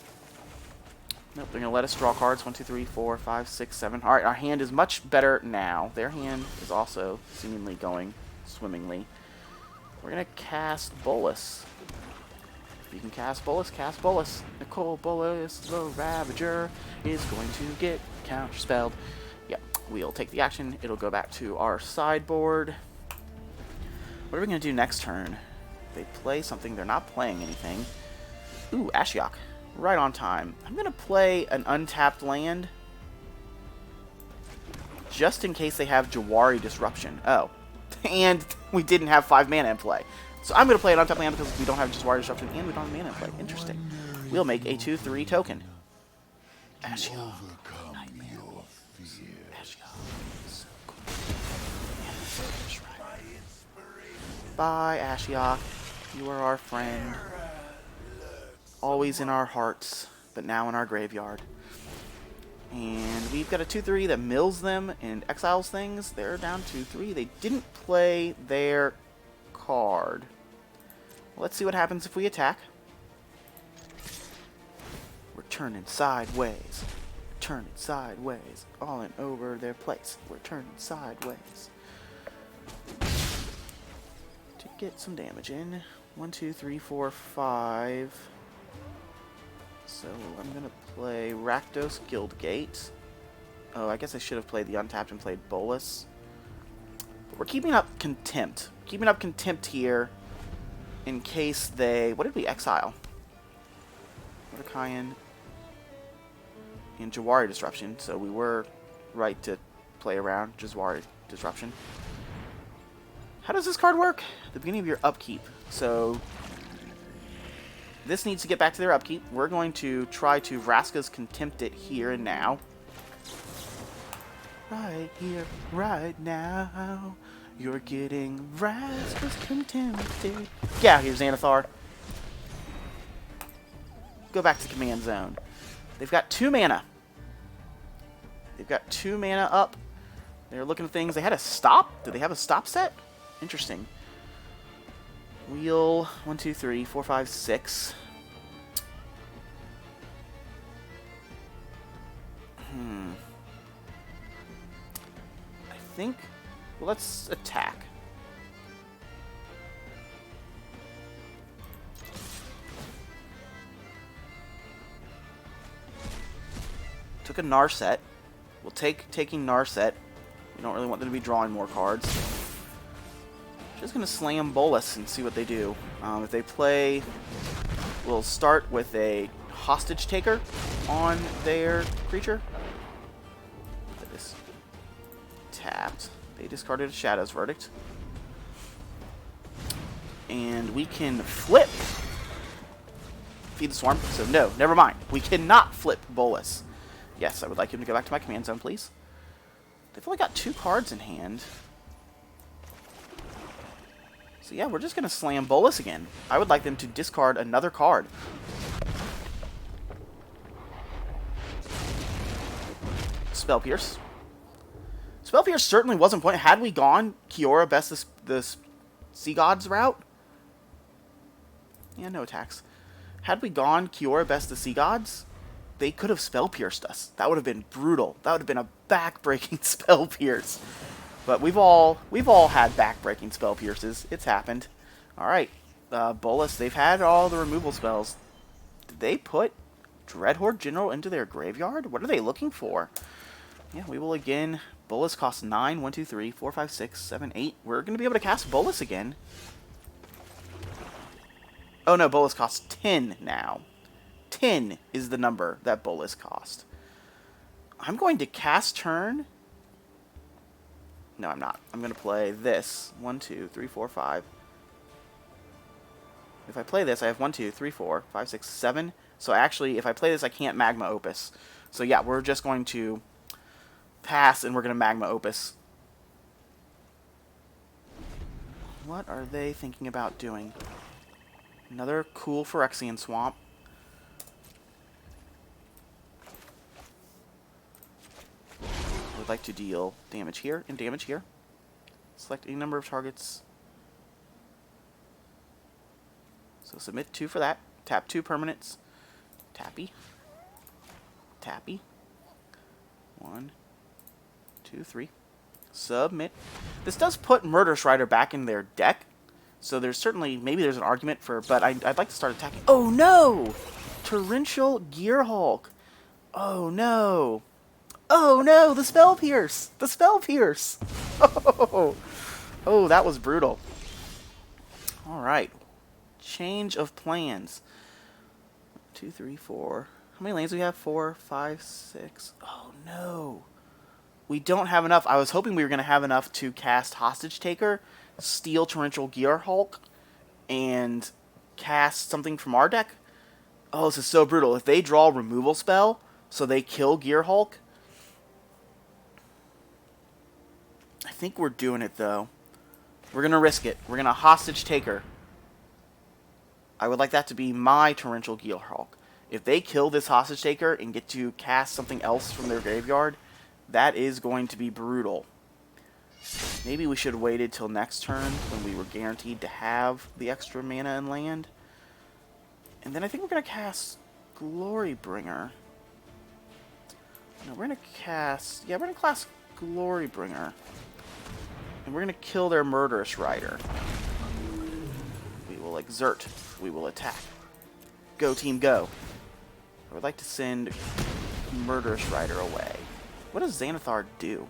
S1: Nope, they're going to let us draw cards. 1, 2, 3, 4, 5, 6, 7. Alright, our hand is much better now. Their hand is also seemingly going swimmingly. We're going to cast Bolas. If you can cast Bolas, cast Bolas. Nicol Bolas the Ravager is going to get counterspelled. Yep, we'll take the action. It'll go back to our sideboard. What are we going to do next turn? They play something. They're not playing anything. Ooh, Ashiok. Right on time. I'm going to play an untapped land just in case they have Jawari Disruption. Oh, and we didn't have 5 mana in play. So I'm going to play an untapped land because we don't have Jawari Disruption and we don't have mana in play. Interesting. We'll make a 2/3 token. Ashiok. Bye, Ashiok. You are our friend. Always in our hearts, but now in our graveyard. And we've got a 2/3 that mills them and exiles things. They're down 2/3. They didn't play their card. Let's see what happens if we attack. We're turning sideways. Turning sideways. All in over their place. We're turning sideways. To get some damage in. 1, 2, 3, 4, 5. So I'm going to play Rakdos Guildgate. Oh, I guess I should have played the untapped and played Bolas. But we're keeping up Contempt. Keeping up Contempt here in case they... What did we exile? Mordekayan and Jawari Disruption. So we were right to play around Jawari Disruption. How does this card work? At the beginning of your upkeep. So this needs to get back to their upkeep. We're going to try to Vraska's Contempt it here and now. Right here, right now. You're getting Vraska's Contempted. Get out here, Xanathar. Go back to command zone. They've got 2 mana. They've got 2 mana up. They're looking at things. They had a stop? Do they have a stop set? Interesting. Wheel 1, 2, 3, 4, 5, 6. I think. Well, let's attack. Took a Narset. We'll taking Narset. We don't really want them to be drawing more cards. Just gonna slam Bolas and see what they do. If they play, we'll start with a Hostage Taker on their creature. That is tapped. They discarded a Shadow's Verdict. And we can flip Feed the Swarm. So no, never mind. We cannot flip Bolas. Yes, I would like him to go back to my command zone, please. They've only got 2 cards in hand. So yeah, we're just going to slam Bolas again. I would like them to discard another card. Spell Pierce. Spell Pierce certainly wasn't point. Had we gone Kiora best the Sea Gods route? Yeah, no attacks. Had we gone Kiora best the Sea Gods, they could have Spell Pierced us. That would have been brutal. That would have been a back-breaking Spell Pierce. But we've all had back-breaking Spell Pierces. It's happened. All right, Bolas. They've had all the removal spells. Did they put Dreadhorde General into their graveyard? What are they looking for? Yeah, we will again. Bolas costs 9. 1, 2, 3, 4, 5, 6, 7, 8. We're going to be able to cast Bolas again. Oh no, Bolas costs 10 now. 10 is the number that Bolas cost. I'm going to cast turn. No, I'm not. I'm going to play this. 1, 2, 3, 4, 5. If I play this, I have 1, 2, 3, 4, 5, 6, 7. So actually, if I play this, I can't Magma Opus. So yeah, we're just going to pass, and we're going to Magma Opus. What are they thinking about doing? Another cool Phyrexian Swamp. would like to deal damage here and damage here. Select any number of targets. So submit 2 for that. Tap 2 permanents. Tappy. Tappy. 1, 2, 3. Submit. This does put Murderous Rider back in their deck. So there's certainly, maybe there's an argument for, but I'd like to start attacking. Oh no! Torrential Gearhulk. Oh no. Oh no, the Spell Pierce! The Spell Pierce! Oh, oh, that was brutal. Alright. Change of plans. 2, 3, 4. How many lanes do we have? 4, 5, 6. Oh no. We don't have enough. I was hoping we were going to have enough to cast Hostage Taker, steal Torrential Gearhulk, and cast something from our deck. Oh, this is so brutal. If they draw a removal spell, so they kill Gearhulk, I think we're doing it, though. We're going to risk it. We're going to Hostage Taker. I would like that to be my Torrential Gearhulk. If they kill this Hostage Taker and get to cast something else from their graveyard, that is going to be brutal. Maybe we should have waited till next turn when we were guaranteed to have the extra mana and land. And then I think we're going to cast Glorybringer. No, we're going to cast... Yeah, we're going to cast Glorybringer. And we're going to kill their Murderous Rider. We will exert. We will attack. Go, team, go. I would like to send Murderous Rider away. What does Xanathar do?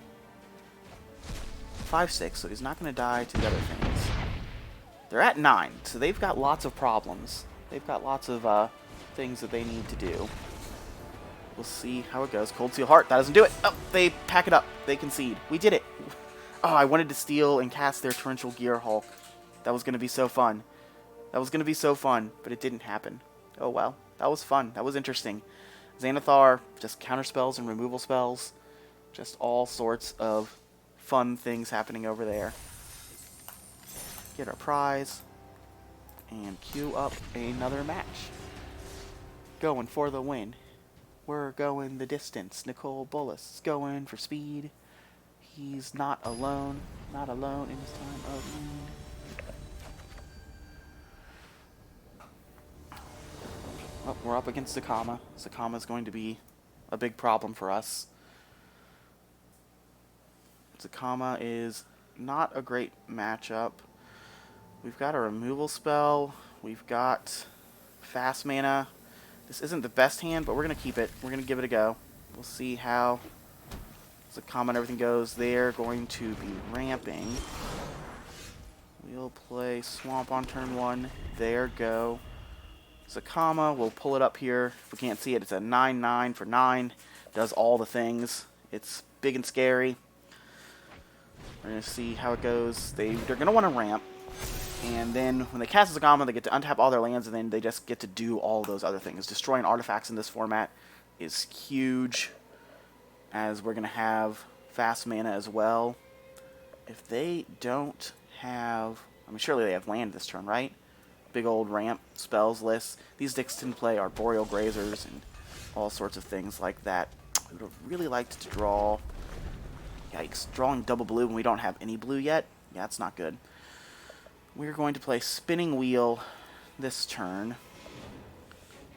S1: 5/6, so he's not going to die to the other things. They're at 9, so they've got lots of problems. They've got lots of things that they need to do. We'll see how it goes. Cold Steel Heart, that doesn't do it. Oh, they pack it up. They concede. We did it. Oh, I wanted to steal and cast their Torrential Gearhulk. That was going to be so fun. That was going to be so fun, but it didn't happen. Oh well, that was fun. That was interesting. Xanathar, just counter spells and removal spells. Just all sorts of fun things happening over there. Get our prize. And queue up another match. Going for the win. We're going the distance. Nicol Bolas is going for speed. He's not alone. Not alone in his time of need. Well, we're up against Zakama. Zakama is going to be a big problem for us. Zakama is not a great matchup. We've got a removal spell. We've got fast mana. This isn't the best hand, but we're going to keep it. We're going to give it a go. We'll see how Zakama and everything goes. They're going to be ramping. We'll play Swamp on turn 1. There go. Zakama, we'll pull it up here. If we can't see it, it's a 9/9 for 9. Does all the things. It's big and scary. We're going to see how it goes. They're going to want to ramp. And then when they cast Zakama, they get to untap all their lands, and then they just get to do all those other things. Destroying artifacts in this format is huge, as we're going to have fast mana as well. If they don't have... I mean, surely they have land this turn, right? Big old ramp spells list. These decks tend to play Arboreal Grazers and all sorts of things like that. I would have really liked to draw... Yikes. Drawing double blue when we don't have any blue yet? Yeah, that's not good. We're going to play Spinning Wheel this turn.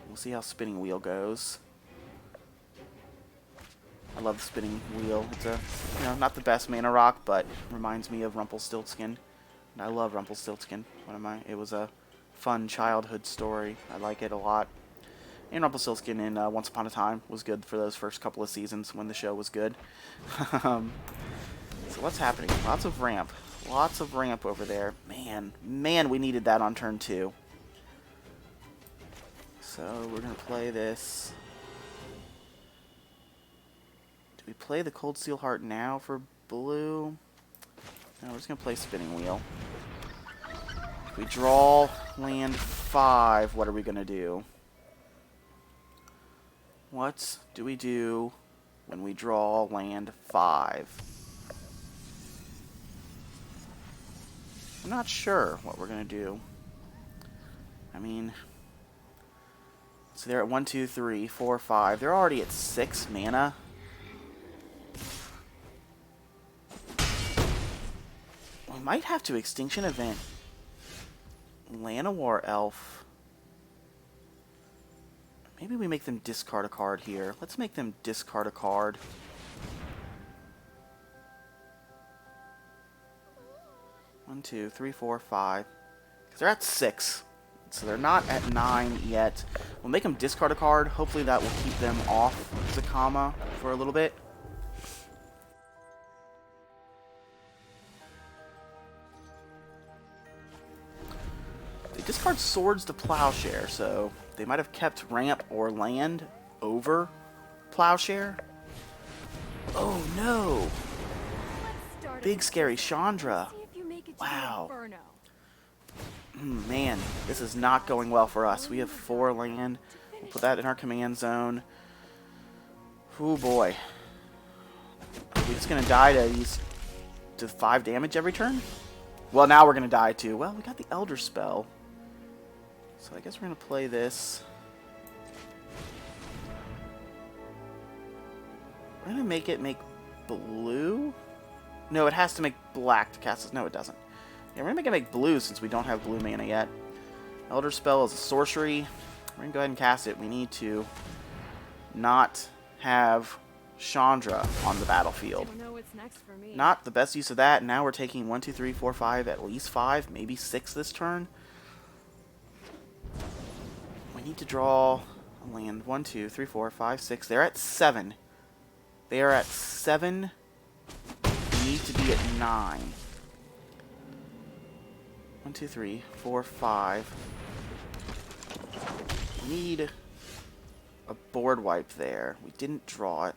S1: We'll see how Spinning Wheel goes. I love the Spinning Wheel. It's a, not the best mana rock, but reminds me of Rumpelstiltskin. And I love Rumpelstiltskin. It was a fun childhood story. I like it a lot. And Rumpelstiltskin in Once Upon a Time was good for those first couple of seasons when the show was good. So what's happening? Lots of ramp. Lots of ramp over there. Man, we needed that on turn 2. So we're going to play this. Do we play the Cold Steel Heart now for blue? No, we're just going to play Spinning Wheel. If we draw land 5, what are we going to do? What do we do when we draw land 5? I'm not sure what we're going to do. I mean, so they're at 1, 2, 3, 4, 5. They're already at 6 mana. might have to Extinction Event Llanowar Elf. Maybe we make them discard a card here. Let's make them discard a card. One, two, three, four, five. Because they're at 6. So they're not at 9 yet. We'll make them discard a card. Hopefully that will keep them off Zakama for a little bit. They discard Swords to Plowshare, so they might have kept Ramp or Land over Plowshare. Oh no! Big scary Chandra. Wow. Man, this is not going well for us. We have 4 land. We'll put that in our command zone. Oh boy. Are we just going to die to 5 damage every turn? Well, now we're going to die too. Well, we got the Elder Spell. So I guess we're going to play this. We're going to make it make blue? No, it has to make black to cast this. No, it doesn't. Yeah, we're going to make blue since we don't have blue mana yet. Elder Spell is a sorcery. We're going to go ahead and cast it. We need to not have Chandra on the battlefield.
S3: Don't know what's next for me.
S1: Not the best use of that. Now we're taking 1, 2, 3, 4, 5, at least 5, maybe 6 this turn. We need to draw a land. 1, 2, 3, 4, 5, 6. They're at 7. They are at 7. We need to be at 9. 1, 2, 3, 4, 5. We need a board wipe there. We didn't draw it.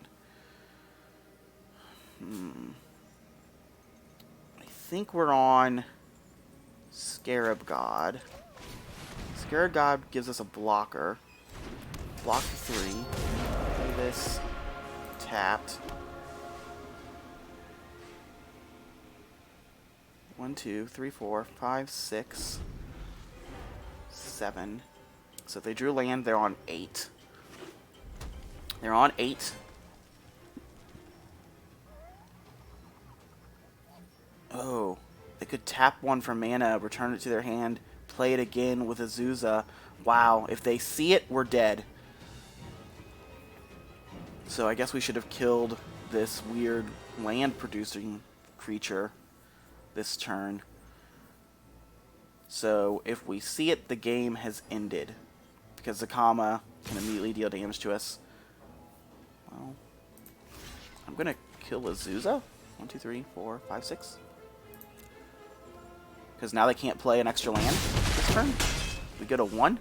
S1: I think we're on Scarab God. Scarab God gives us a blocker. Block 3. Play this tapped. 1, 2, 3, 4, 5, 6, 7. So if they drew land, they're on 8. They're on 8. Oh, they could tap 1 for mana, return it to their hand, play it again with Azusa. Wow, if they see it, we're dead. So I guess we should have killed this weird land-producing creature this turn. So if we see it, the game has ended. Because Zakama can immediately deal damage to us. Well, I'm going to kill Azusa. 1, 2, 3, 4, 5, 6. Because now they can't play an extra land this turn. We go to 1.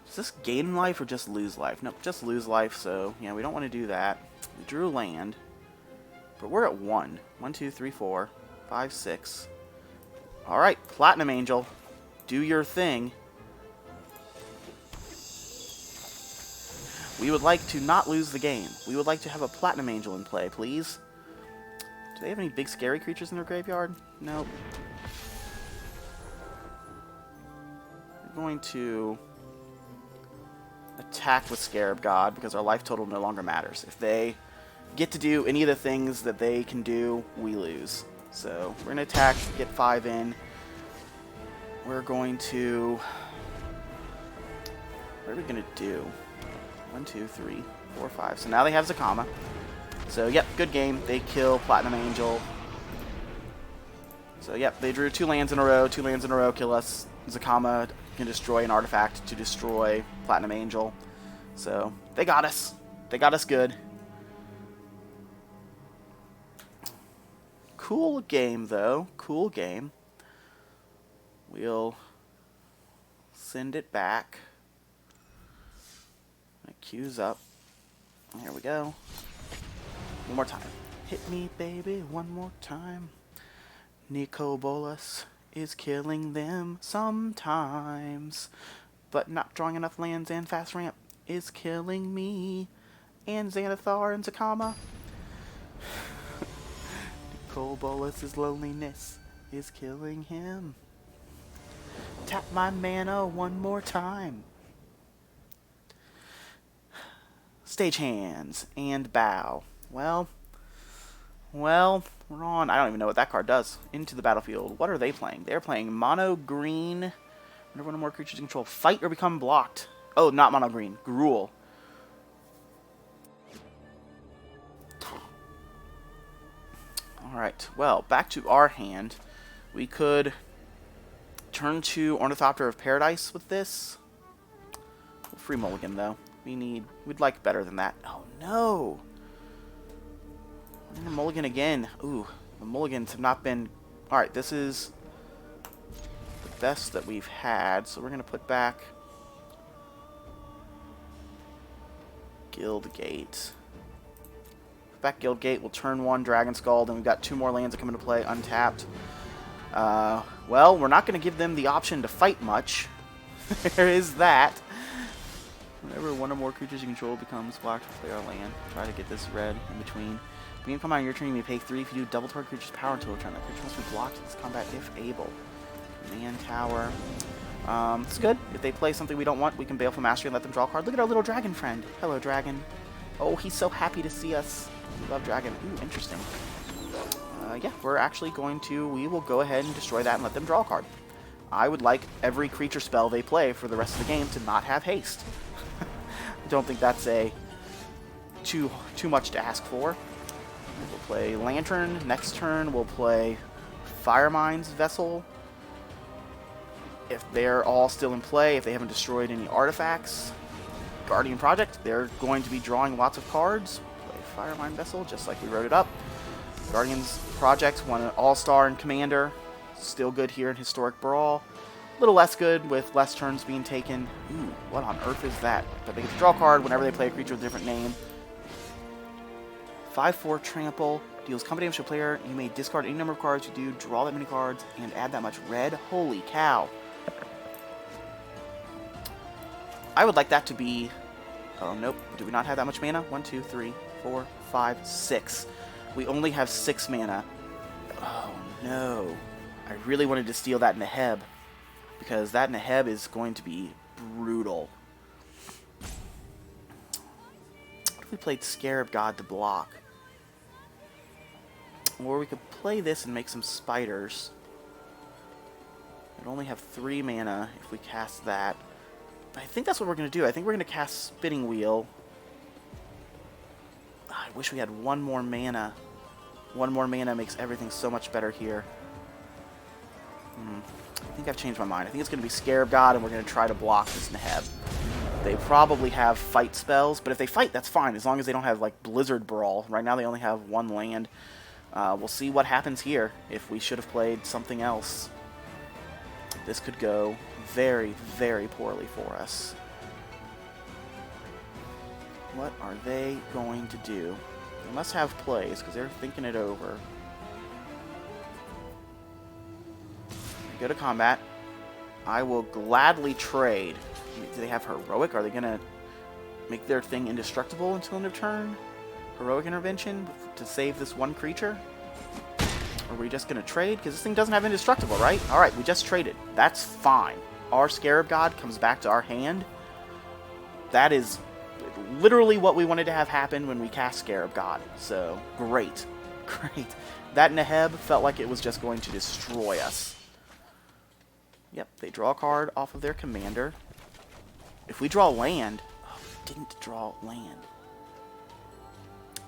S1: Does this gain life or just lose life? Nope, just lose life, so yeah, we don't want to do that. We drew land. But we're at 1. 1, 2, 3, 4, 5, 6. Alright, Platinum Angel. Do your thing. We would like to not lose the game. We would like to have a Platinum Angel in play, please. Do they have any big scary creatures in their graveyard? Nope. We're going to attack with Scarab God because our life total no longer matters. If they get to do any of the things that they can do, we lose. So we're going to attack, get 5 in. We're going to... What are we going to do? 1, 2, 3, 4, 5. So now they have Zakama. So, yep, good game. They kill Platinum Angel. So, yep, they drew 2 lands in a row. 2 lands in a row kill us. Zakama can destroy an artifact to destroy Platinum Angel. So, they got us. They got us good. Cool game, though. Cool game. We'll send it back. Queues up. Here we go. One more time. Hit me, baby, one more time. Nicol Bolas is killing them sometimes. But not drawing enough lands and fast ramp is killing me. And Xanathar and Zakama. Nicol Bolas' loneliness is killing him. Tap my mana one more time. Stagehands and bow. Well, we're on. I don't even know what that card does. Into the battlefield. What are they playing? They're playing mono green. Whenever one or more creatures in control fight or become blocked. Oh, not mono green. Gruul. Alright, well, back to our hand. We could turn to Ornithopter of Paradise with this. Free mulligan, though. We'd like better than that. Oh, no! We're gonna mulligan again. Ooh, the mulligans have not been... Alright, this is the best that we've had, so we're gonna put back Guildgate. Back Guildgate, we'll turn 1 Dragon Skull, then we've got 2 more lands that come into play, untapped. Well, we're not going to give them the option to fight much. There is that. Whenever one or more creatures you control becomes blocked, play our land. Try to get this red in between. When you come out on your turn, you may pay 3. If you do, double target creature's power until return. That creature must be blocked in this combat if able. Man Tower. It's good. If they play something we don't want, we can Baleful Mastery and let them draw a card. Look at our little dragon friend. Hello, dragon. Oh, he's so happy to see us. We love dragon. Ooh, interesting. Yeah, we're actually going to... We will go ahead and destroy that and let them draw a card. I would like every creature spell they play for the rest of the game to not have haste. I don't think that's too much to ask for. We'll play Lantern. Next turn, we'll play Firemind's Vessel. If they're all still in play, if they haven't destroyed any artifacts. Guardian Project, they're going to be drawing lots of cards. Play Firemind Vessel, just like we wrote it up. Guardians Project won an All-Star and Commander. Still good here in Historic Brawl. A little less good with less turns being taken. Ooh, what on earth is that? But they get to draw a card whenever they play a creature with a different name. 5/4 Trample. Deals combat damage to a player. You may discard any number of cards you do, draw that many cards, and add that much red. Holy cow. I would like that to be... Oh, nope. Do we not have that much mana? 1, 2, 3, 4, 5, 6. We only have 6 mana. Oh, no. I really wanted to steal that Neheb, because that Neheb is going to be brutal. What if we played Scarab God to block? Or we could play this and make some spiders. We'd only have 3 mana if we cast that. But I think that's what we're going to do. I think we're going to cast Spinning Wheel. I wish we had 1 more mana. 1 more mana makes everything so much better here. I think I've changed my mind. I think it's going to be Scarab God, and we're going to try to block this Neheb. They probably have fight spells, but if they fight, that's fine, as long as they don't have, like, Blizzard Brawl. Right now they only have 1 land. We'll see what happens here, if we should have played something else. This could go very, very poorly for us. What are they going to do? They must have plays, because they're thinking it over. Go to combat. I will gladly trade. Do they have Heroic? Are they going to make their thing indestructible until end of turn? Heroic Intervention to save this 1 creature? Or are we just going to trade? Because this thing doesn't have indestructible, right? Alright, we just traded. That's fine. Our Scarab God comes back to our hand. That is literally what we wanted to have happen when we cast Scarab God. So, great. Great. That Neheb felt like it was just going to destroy us. Yep, they draw a card off of their commander. If we draw land... Oh, we didn't draw land.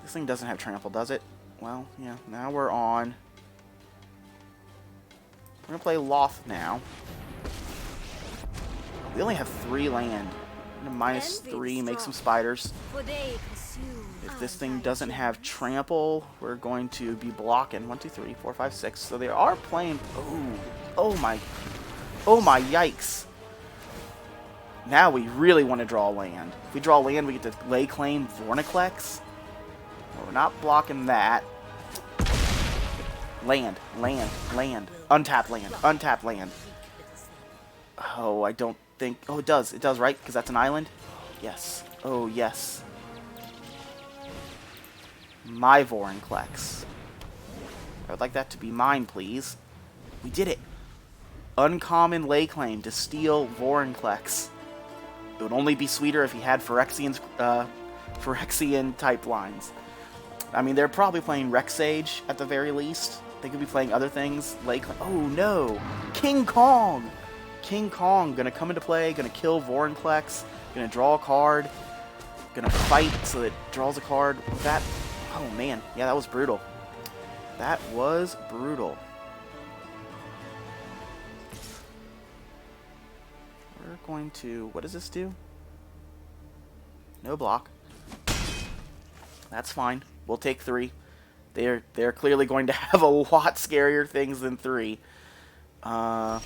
S1: This thing doesn't have trample, does it? Well, yeah, now we're on... We're going to play Loth now. We only have 3 land. -3, make some spiders. If this thing doesn't have trample, we're going to be blocking 1, 2, 3, 4, 5, 6. So they are playing... Oh my... Oh my yikes. Now we really want to draw land. If we draw land, we get to lay claim Vorniclex. Well, we're not blocking that. Land, land, land. Untap land, untap land. Oh, I don't think... Oh, it does. It does, right? Because that's an island? Yes. Oh, yes. My Vorinclex. I would like that to be mine, please. We did it. Uncommon lay claim to steal Vorinclex. It would only be sweeter if he had Phyrexian's Phyrexian type lines. I mean, they're probably playing Rexage at the very least. They could be playing other things. Like, oh no! King Kong! King Kong gonna come into play, gonna kill Vorinclex, gonna draw a card, gonna fight so that it draws a card. That, oh man, yeah, that was brutal. That was brutal. We're going to, what does this do? No block. That's fine. We'll take 3. They're clearly going to have a lot scarier things than 3. What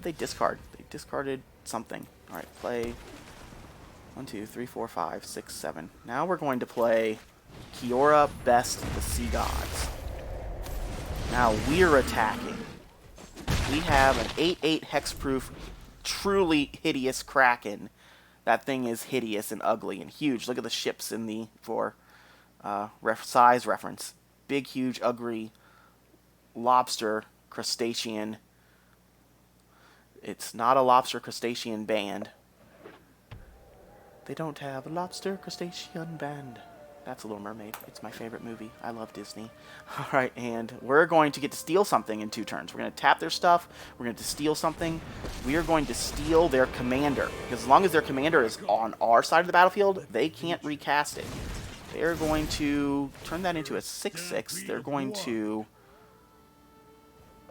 S1: they discard? They discarded something. Alright, play 1, 2, 3, 4, 5, 6, 7. Now we're going to play Kiora Best the Sea Gods. Now we're attacking. We have an 8/8 hexproof, truly hideous Kraken. That thing is hideous and ugly and huge. Look at the ships in the size reference. Big, huge, ugly lobster crustacean. It's not a lobster crustacean band. They don't have a lobster crustacean band. That's a Little Mermaid. It's my favorite movie. I love Disney. Alright, and we're going to get to steal something in 2 turns. We're going to tap their stuff. We're going to steal something. We are going to steal their commander. Because as long as their commander is on our side of the battlefield, they can't recast it. They're going to turn that into a 6/6. They're going to...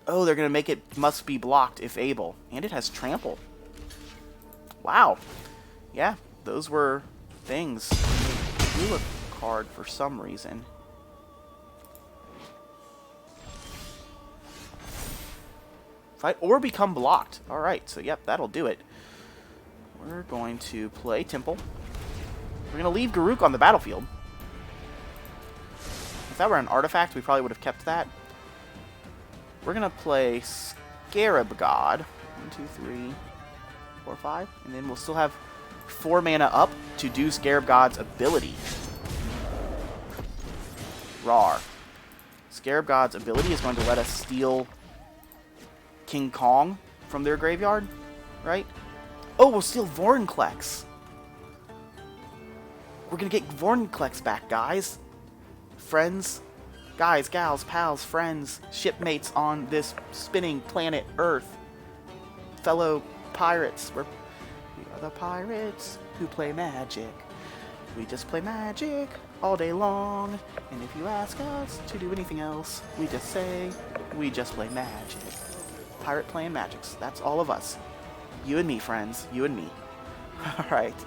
S1: oh, they're going to make it must be blocked if able. And it has trample. Wow. Yeah, those were things. Drew a card for some reason. Fight or become blocked. Alright, so yep, that'll do it. We're going to play Temple. We're going to leave Garruk on the battlefield. If that were an artifact, we probably would have kept that. We're going to play Scarab God. 1, 2, 3, 4, 5. And then we'll still have 4 mana up to do Scarab God's ability. Rawr. Scarab God's ability is going to let us steal King Kong from their graveyard, right? Oh, we'll steal Vorinclex. We're going to get Vorinclex back, guys. Friends, guys, gals, pals, friends, shipmates on this spinning planet Earth. Fellow pirates. We are the pirates who play magic. We just play magic all day long. And if you ask us to do anything else, we just say, we just play magic. Pirate playing magics. That's all of us. You and me, friends. You and me. Alright.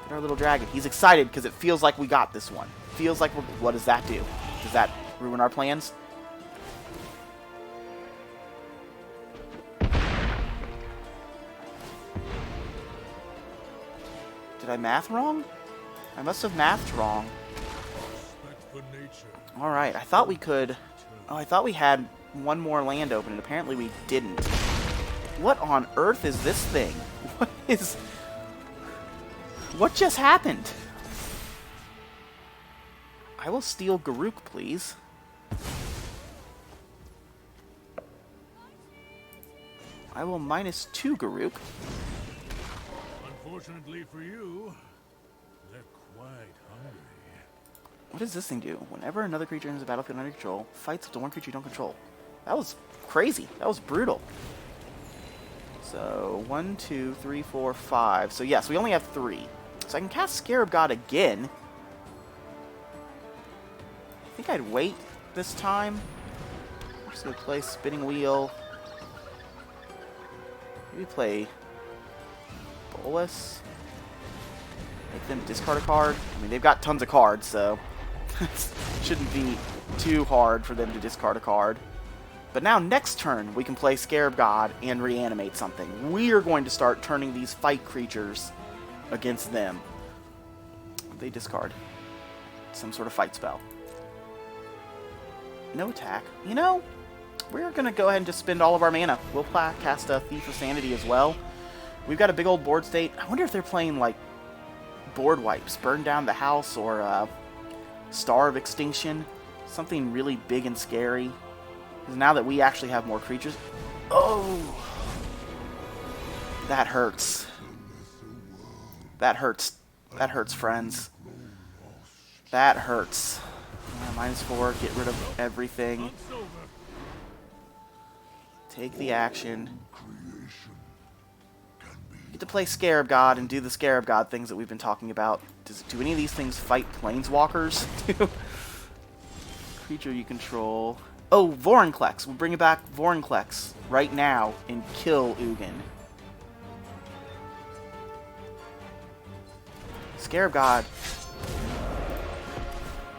S1: Get our little dragon. He's excited because it feels like we got this one. Feels like we're... what does that do? Does that ruin our plans? Did I math wrong? I must have mathed wrong. Alright, I thought we could... oh, I thought we had one more land open, and apparently we didn't. What on earth is this thing? What is... what just happened? I will steal Garruk, please. I will -2 Garruk.
S2: Unfortunately for you, they're quite hungry.
S1: What does this thing do? Whenever another creature enters the battlefield under control, fights up to 1 creature you don't control. That was crazy. That was brutal. So, 1, 2, 3, 4, 5. So yes, we only have 3. So I can cast Scarab God again. I think I'd wait this time. I'm just going to play Spinning Wheel. Maybe play Bolas. Make them discard a card. I mean, they've got tons of cards, so shouldn't be too hard for them to discard a card. But now, next turn, we can play Scarab God and reanimate something. We are going to start turning these fight creatures against them. They discard some sort of fight spell. No attack. You know, we're going to go ahead and just spend all of our mana. We'll cast a Thief of Sanity as well. We've got a big old board state. I wonder if they're playing, like, board wipes. Burn down the house or Star of Extinction. Something really big and scary. Because now that we actually have more creatures... oh! That hurts. That hurts That hurts, friends. That hurts. -4, get rid of everything.
S2: Hunt's over.
S1: Take the action. Get to play Scarab God and do the Scarab God things that we've been talking about. Do any of these things fight Planeswalkers? Creature you control. Oh, Vorinclex. We'll bring it back Vorinclex right now and kill Ugin. Scarab God.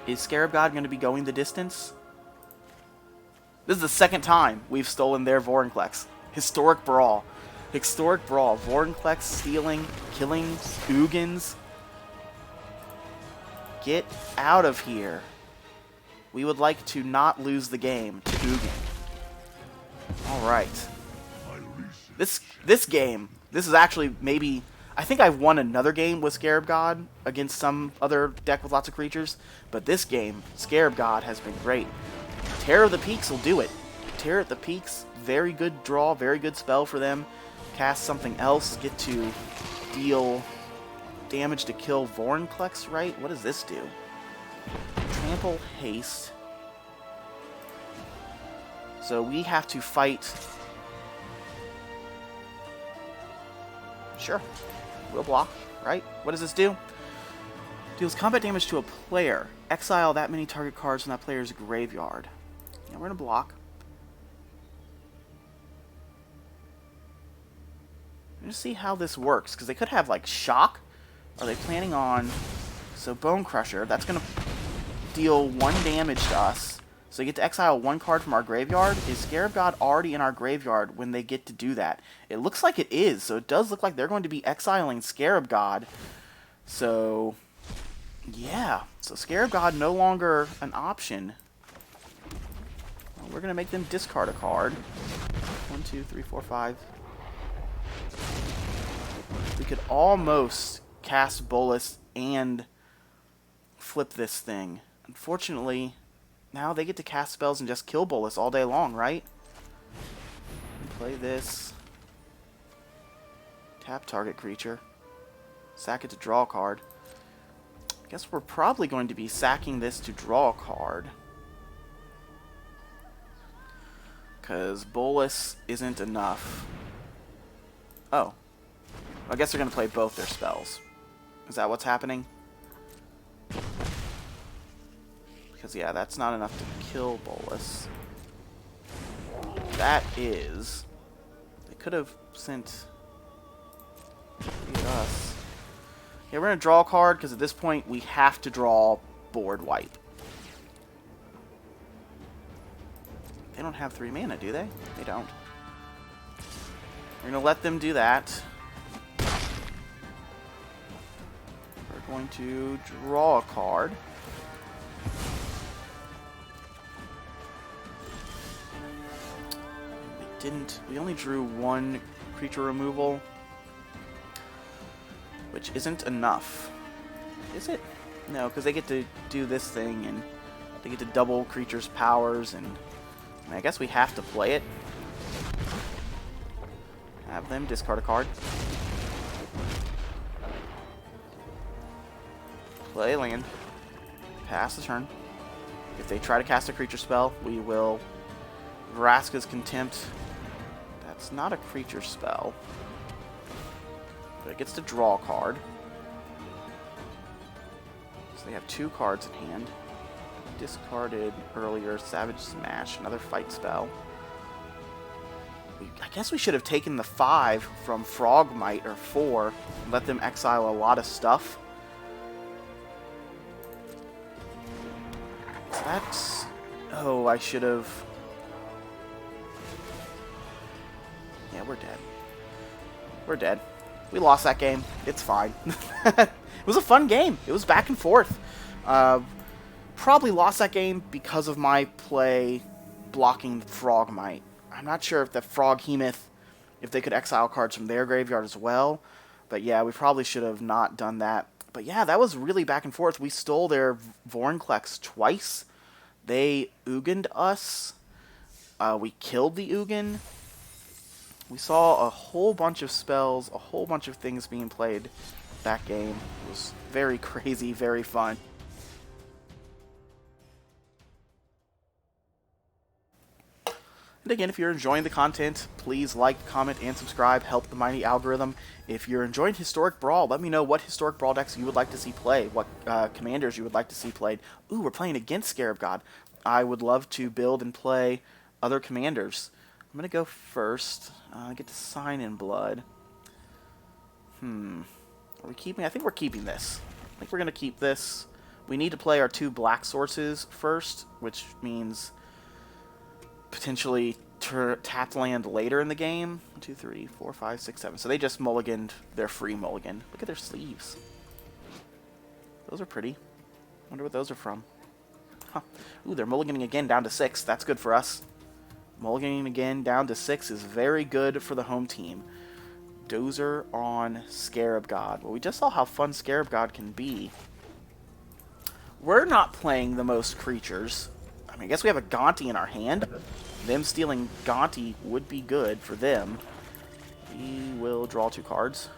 S1: Is Scarab God going to be going the distance? This is the second time we've stolen their Vorinclex. Historic Brawl. Historic Brawl. Vorinclex stealing, killing Ugins. Get out of here. We would like to not lose the game to Ugin. Alright. This game, this is actually maybe... I think I've won another game with Scarab God against some other deck with lots of creatures, but this game, Scarab God has been great. Terror of the Peaks will do it. Terror at the Peaks, very good draw, very good spell for them. Cast something else, get to deal damage to kill Vorinclex, right? What does this do? Trample, haste. So we have to fight... Sure. We'll block, right? What does this do? Deals combat damage to a player. Exile that many target cards from that player's graveyard. Yeah, we're going to block. I'm going to see how this works, because they could have, like, Shock. Are they planning on... So, Bone Crusher, that's going to deal 1 damage to us. So they get to exile 1 card from our graveyard. Is Scarab God already in our graveyard when they get to do that? It looks like it is, so it does look like they're going to be exiling Scarab God. So, yeah. So Scarab God no longer an option. Well, we're going to make them discard a card. 1, 2, 3, 4, 5. We could almost cast Bolas and flip this thing. Unfortunately... Now they get to cast spells and just kill Bolas all day long, right? Play this. Tap target creature. Sack it to draw a card. I guess we're probably going to be sacking this to draw a card. Because Bolas isn't enough. Oh. I guess they're going to play both their spells. Is that what's happening? Because, yeah, that's not enough to kill Bolas. That is... They could have sent... us. Yeah, we're going to draw a card, because at this point, we have to draw board wipe. They don't have 3 mana, do they? They don't. We're going to let them do that. We're going to draw a card. We only drew 1 creature removal, which isn't enough. Is it? No, because they get to do this thing, and they get to double creatures' powers, and I guess we have to play it. Have them discard a card. Play land. Pass the turn. If they try to cast a creature spell, we will Vraska's Contempt. It's not a creature spell, but it gets to draw a card. So they have 2 cards in hand. Discarded earlier, Savage Smash, another fight spell. I guess we should have taken the 5 from Frogmite, or 4, and let them exile a lot of stuff. That's... Oh, I should have... Yeah, we're dead. We're dead. We lost that game. It's fine. It was a fun game. It was back and forth. Probably lost that game because of my play blocking Frogmite. I'm not sure if the Froghemoth, if they could exile cards from their graveyard as well. But yeah, we probably should have not done that. But yeah, that was really back and forth. We stole their Vorinclex twice. They Ugin'd us. We killed the Ugin. We saw a whole bunch of spells, a whole bunch of things being played that game. It was very crazy, very fun. And again, if you're enjoying the content, please like, comment, and subscribe. Help the mighty algorithm. If you're enjoying Historic Brawl, let me know what Historic Brawl decks you would like to see play, what commanders you would like to see played. Ooh, we're playing against Scarab God. I would love to build and play other commanders. I'm going to go first. I get to sign in blood. Are we keeping? I think we're keeping this. I think we're going to keep this. We need to play our 2 black sources first, which means potentially tapped land later in the game. 1, 2, 3, 4, 5, 6, 7. So they just mulliganed their free mulligan. Look at their sleeves. Those are pretty. Wonder what those are from. Huh. Ooh, they're mulliganing again down to 6. That's good for us. Mulliganing again down to 6 is very good for the home team. Dozer on Scarab God. Well, we just saw how fun Scarab God can be. We're not playing the most creatures. I mean, I guess we have a Gonti in our hand. Them stealing Gonti would be good for them. We will draw 2 cards.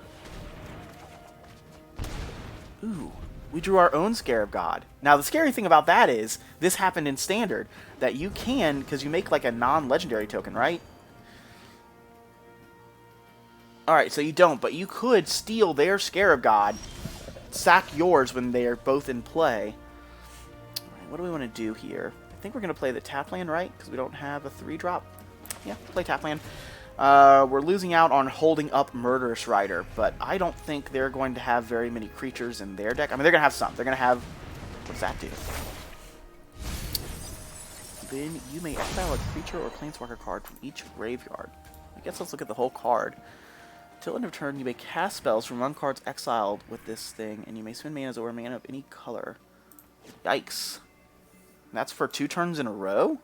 S1: Ooh, we drew our own Scarab God. Now, the scary thing about that is, this happened in Standard, that you can, because you make like a non-legendary token, right? Alright, so you don't, but you could steal their Scarab God, sack yours when they are both in play. Alright, what do we want to do here? I think we're going to play the tap land, right? Because we don't have a 3-drop. Yeah, play tap land. We're losing out on holding up Murderous Rider, but I don't think they're going to have very many creatures in their deck. I mean, they're going to have some. They're going to have... What does that do? Then you may exile a creature or planeswalker card from each graveyard. I guess let's look at the whole card. Till end of turn, you may cast spells from 1 cards exiled with this thing, and you may spend mana or mana of any color. Yikes. That's for 2 turns in a row?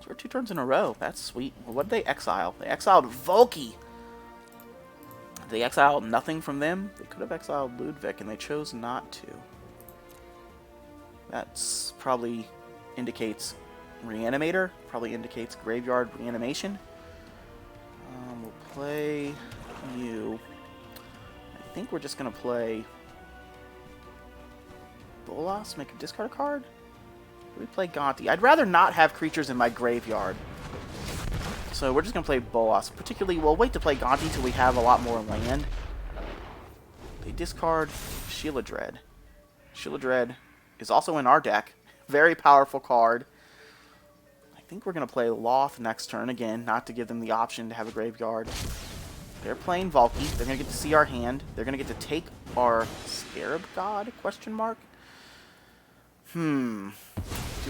S1: For 2 turns in a row. That's sweet. Well, what did they exile? They exiled Volky! They exiled nothing from them? They could have exiled Ludwig, and they chose not to. That's probably indicates Reanimator. Probably indicates Graveyard Reanimation. We'll play you. I think we're just going to play Bolas, make a discard card. We play Gonti. I'd rather not have creatures in my graveyard. So we're just going to play Bolas. Particularly, we'll wait to play Gonti till we have a lot more land. They discard Sheila-Dread. Sheila-Dread is also in our deck. Very powerful card. I think we're going to play Loth next turn. Again, not to give them the option to have a graveyard. They're playing Valky. They're going to get to see our hand. They're going to get to take our Scarab God? Question mark. Do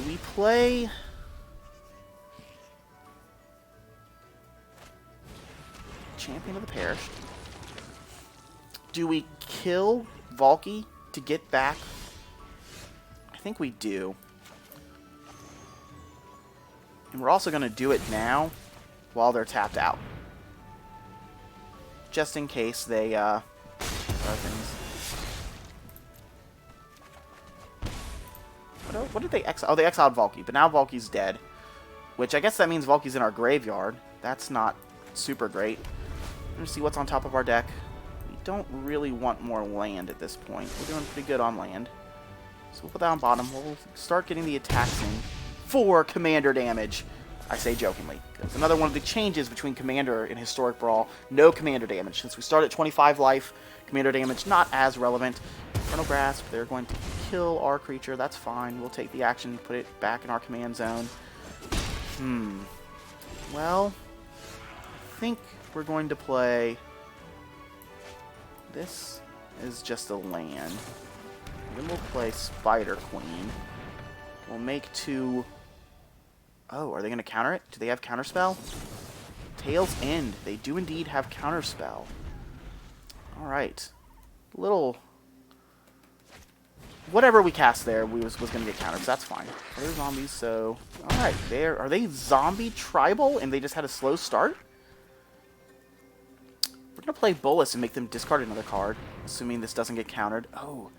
S1: we play... Champion of the Parish? Do we kill Valky to get back? I think we do. And we're also going to do it now while they're tapped out. Just in case they, things. What did they exile? Oh, they exiled Valky, but now Valky's dead. Which I guess that means Valky's in our graveyard. That's not super great. Let's see what's on top of our deck. We don't really want more land at this point. We're doing pretty good on land. So we'll put that on bottom. We'll start getting the attacks in for commander damage. I say jokingly. It's another one of the changes between Commander and Historic Brawl. No commander damage. Since we start at 25 life, commander damage not as relevant. Infernal Grasp, they're going to kill our creature. That's fine. We'll take the action, put it back in our command zone. Well, I think we're going to play... This is just a land. Then we'll play Spider Queen. We'll make 2... Oh, are they going to counter it? Do they have Counterspell? Tail's End. They do indeed have Counterspell. Alright. Little... Whatever we cast there was going to get countered, so that's fine. Other zombies, so... Alright, are they zombie tribal and they just had a slow start? We're going to play Bolas and make them discard another card, assuming this doesn't get countered. Oh,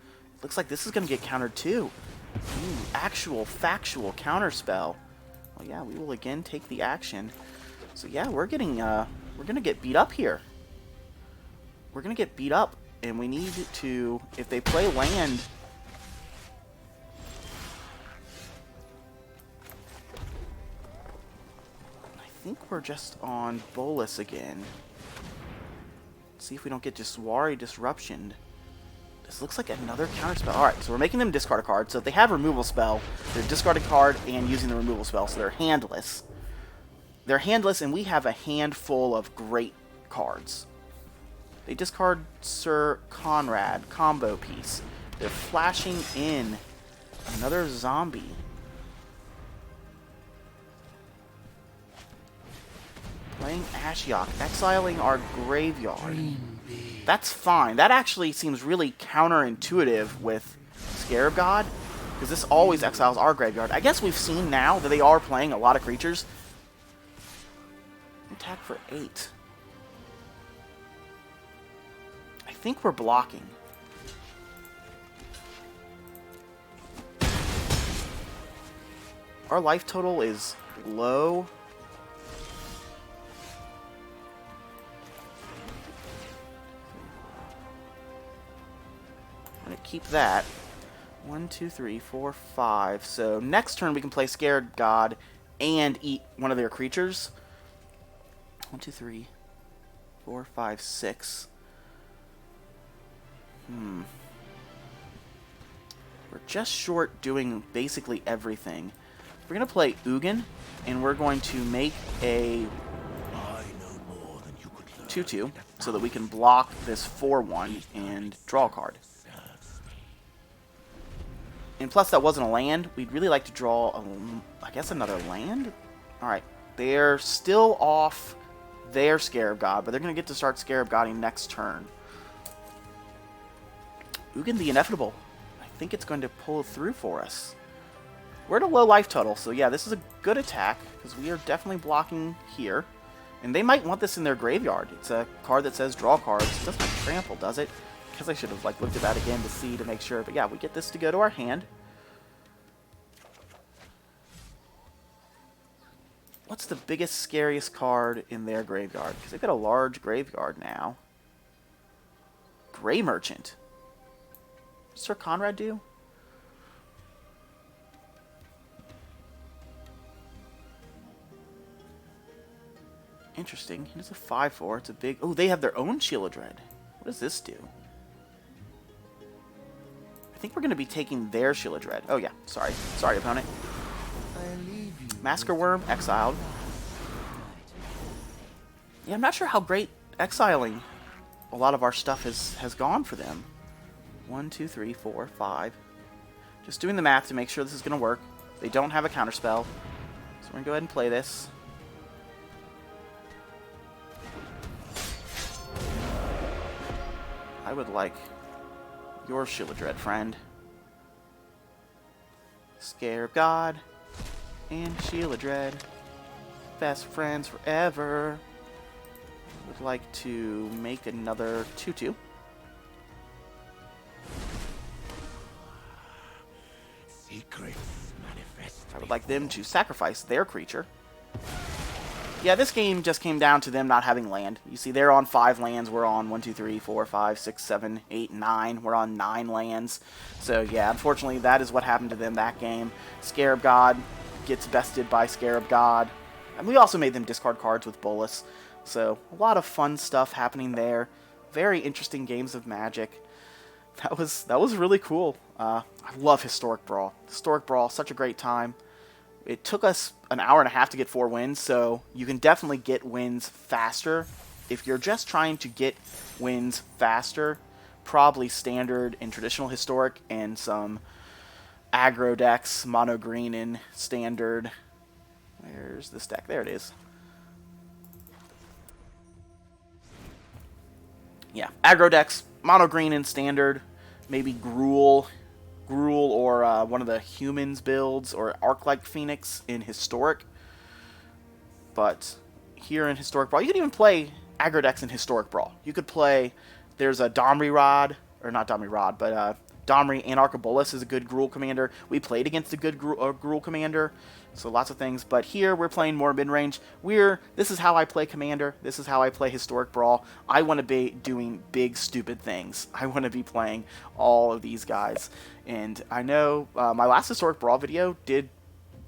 S1: looks like this is going to get countered too. Ooh, actual, factual Counterspell. Well, yeah, we will again take the action. So yeah, we're gonna get beat up here. We're gonna get beat up, and we need to, if they play land. I think we're just on Bolas again. See if we don't get Jiswari disruptioned. This looks like another counterspell. Alright, so we're making them discard a card. So if they have removal spell, they're discarding a card and using the removal spell, so they're handless. They're handless, and we have a handful of great cards. They discard Sir Conrad, combo piece. They're flashing in another zombie. Playing Ashiok, exiling our graveyard. That's fine. That actually seems really counterintuitive with Scarab God, because this always exiles our graveyard. I guess we've seen now that they are playing a lot of creatures. Attack for 8. I think we're blocking. Our life total is low. I'm going to keep that. 1, 2, 3, 4, 5. So next turn we can play Scared God and eat one of their creatures. 1, 2, 3, 4, 5, 6. We're just short doing basically everything. We're going to play Ugin, and we're going to make a 2/2 so that we can block this 4/1 and draw a card. And plus, that wasn't a land. We'd really like to draw, I guess, another land? Alright, they're still off their Scarab God, but they're going to get to start Scarab Godding next turn. Ugin the Inevitable. I think it's going to pull through for us. We're at a low life total, so yeah, this is a good attack, because we are definitely blocking here. And they might want this in their graveyard. It's a card that says draw cards. It doesn't have trample, does it? Because I should have looked at that again to see, to make sure. But yeah, we get this to go to our hand. What's the biggest, scariest card in their graveyard? Because they've got a large graveyard now. Gray Merchant. What does Sir Conrad do? Interesting. It's a 5/4. It's a big... Oh, they have their own Shield of Dread. What does this do? I think we're going to be taking their Shield of Dread. Oh, yeah. Sorry. Sorry, opponent. Masker Worm, exiled. Yeah, I'm not sure how great exiling a lot of our stuff has gone for them. 1, 2, 3, 4, 5. Just doing the math to make sure this is going to work. They don't have a counterspell. So we're going to go ahead and play this. I would like your Shield of Dread, friend. Scarab God and Shield of Dread. Best friends forever. Would like to make another 2/2.
S2: Secrets manifest.
S1: I would like them to sacrifice their creature. Yeah, this game just came down to them not having land. You see, they're on 5 lands. We're on 1, 2, 3, 4, 5, 6, 7, 8, 9. We're on 9 lands. So, yeah, unfortunately, that is what happened to them that game. Scarab God gets bested by Scarab God. And we also made them discard cards with Bolas. So, a lot of fun stuff happening there. Very interesting games of Magic. That was really cool. I love Historic Brawl. Historic Brawl, such a great time. It took us an hour and a half to get 4 wins, so you can definitely get wins faster. If you're just trying to get wins faster, probably Standard and Traditional Historic and some aggro decks, Mono Green and Standard. Where's this deck? There it is. Yeah, aggro decks, Mono Green and Standard, maybe Gruul or one of the Humans builds, or Arc-like Phoenix in Historic. But here in Historic Brawl, you could even play aggro decks in Historic Brawl. You could play, there's a Domri Rod, or not Domri Rod, but Domri and Arcabolus is a good Gruul commander. We played against a good Gruul commander, so lots of things. But here we're playing more mid-range. This is how I play Commander. This is how I play Historic Brawl. I want to be doing big, stupid things. I want to be playing all of these guys. And I know my last Historic Brawl video did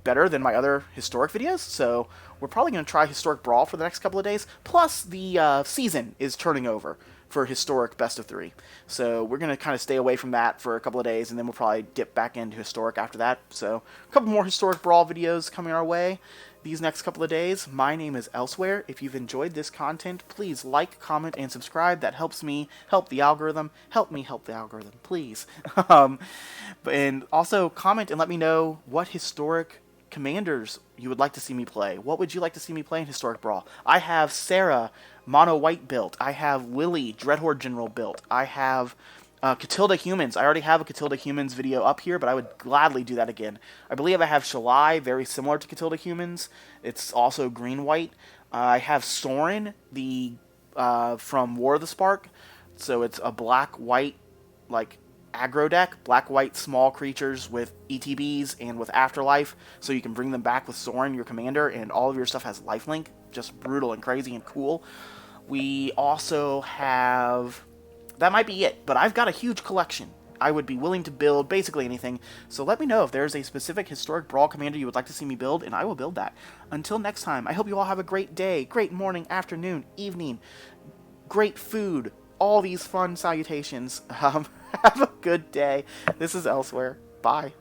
S1: better than my other historic videos, so we're probably going to try Historic Brawl for the next couple of days. Plus, the season is turning over for Historic Best of 3. So we're going to kind of stay away from that for a couple of days, and then we'll probably dip back into Historic after that. So a couple more Historic Brawl videos coming our way these next couple of days. My name is Elsewhere. If you've enjoyed this content, please like, comment, and subscribe. That helps me help the algorithm. Help me help the algorithm, please. And also comment and let me know what historic commanders you would like to see me play. What would you like to see me play in Historic Brawl? I have Sarah, Mono White built. I have Lily, Dreadhorde General built. I have Catilda Humans. I already have a Catilda Humans video up here, but I would gladly do that again. I believe I have Shalai, very similar to Catilda Humans. It's also green-white. I have Sorin, from War of the Spark. So it's a black-white, like, aggro deck, black-white small creatures with ETBs and with Afterlife, so you can bring them back with Sorin, your commander, and all of your stuff has lifelink. Just brutal and crazy and cool. We also have... That might be it, but I've got a huge collection. I would be willing to build basically anything, so let me know if there's a specific Historic Brawl commander you would like to see me build, and I will build that. Until next time, I hope you all have a great day, great morning, afternoon, evening, great food, all these fun salutations. Have a good day. This is Elsewhere. Bye.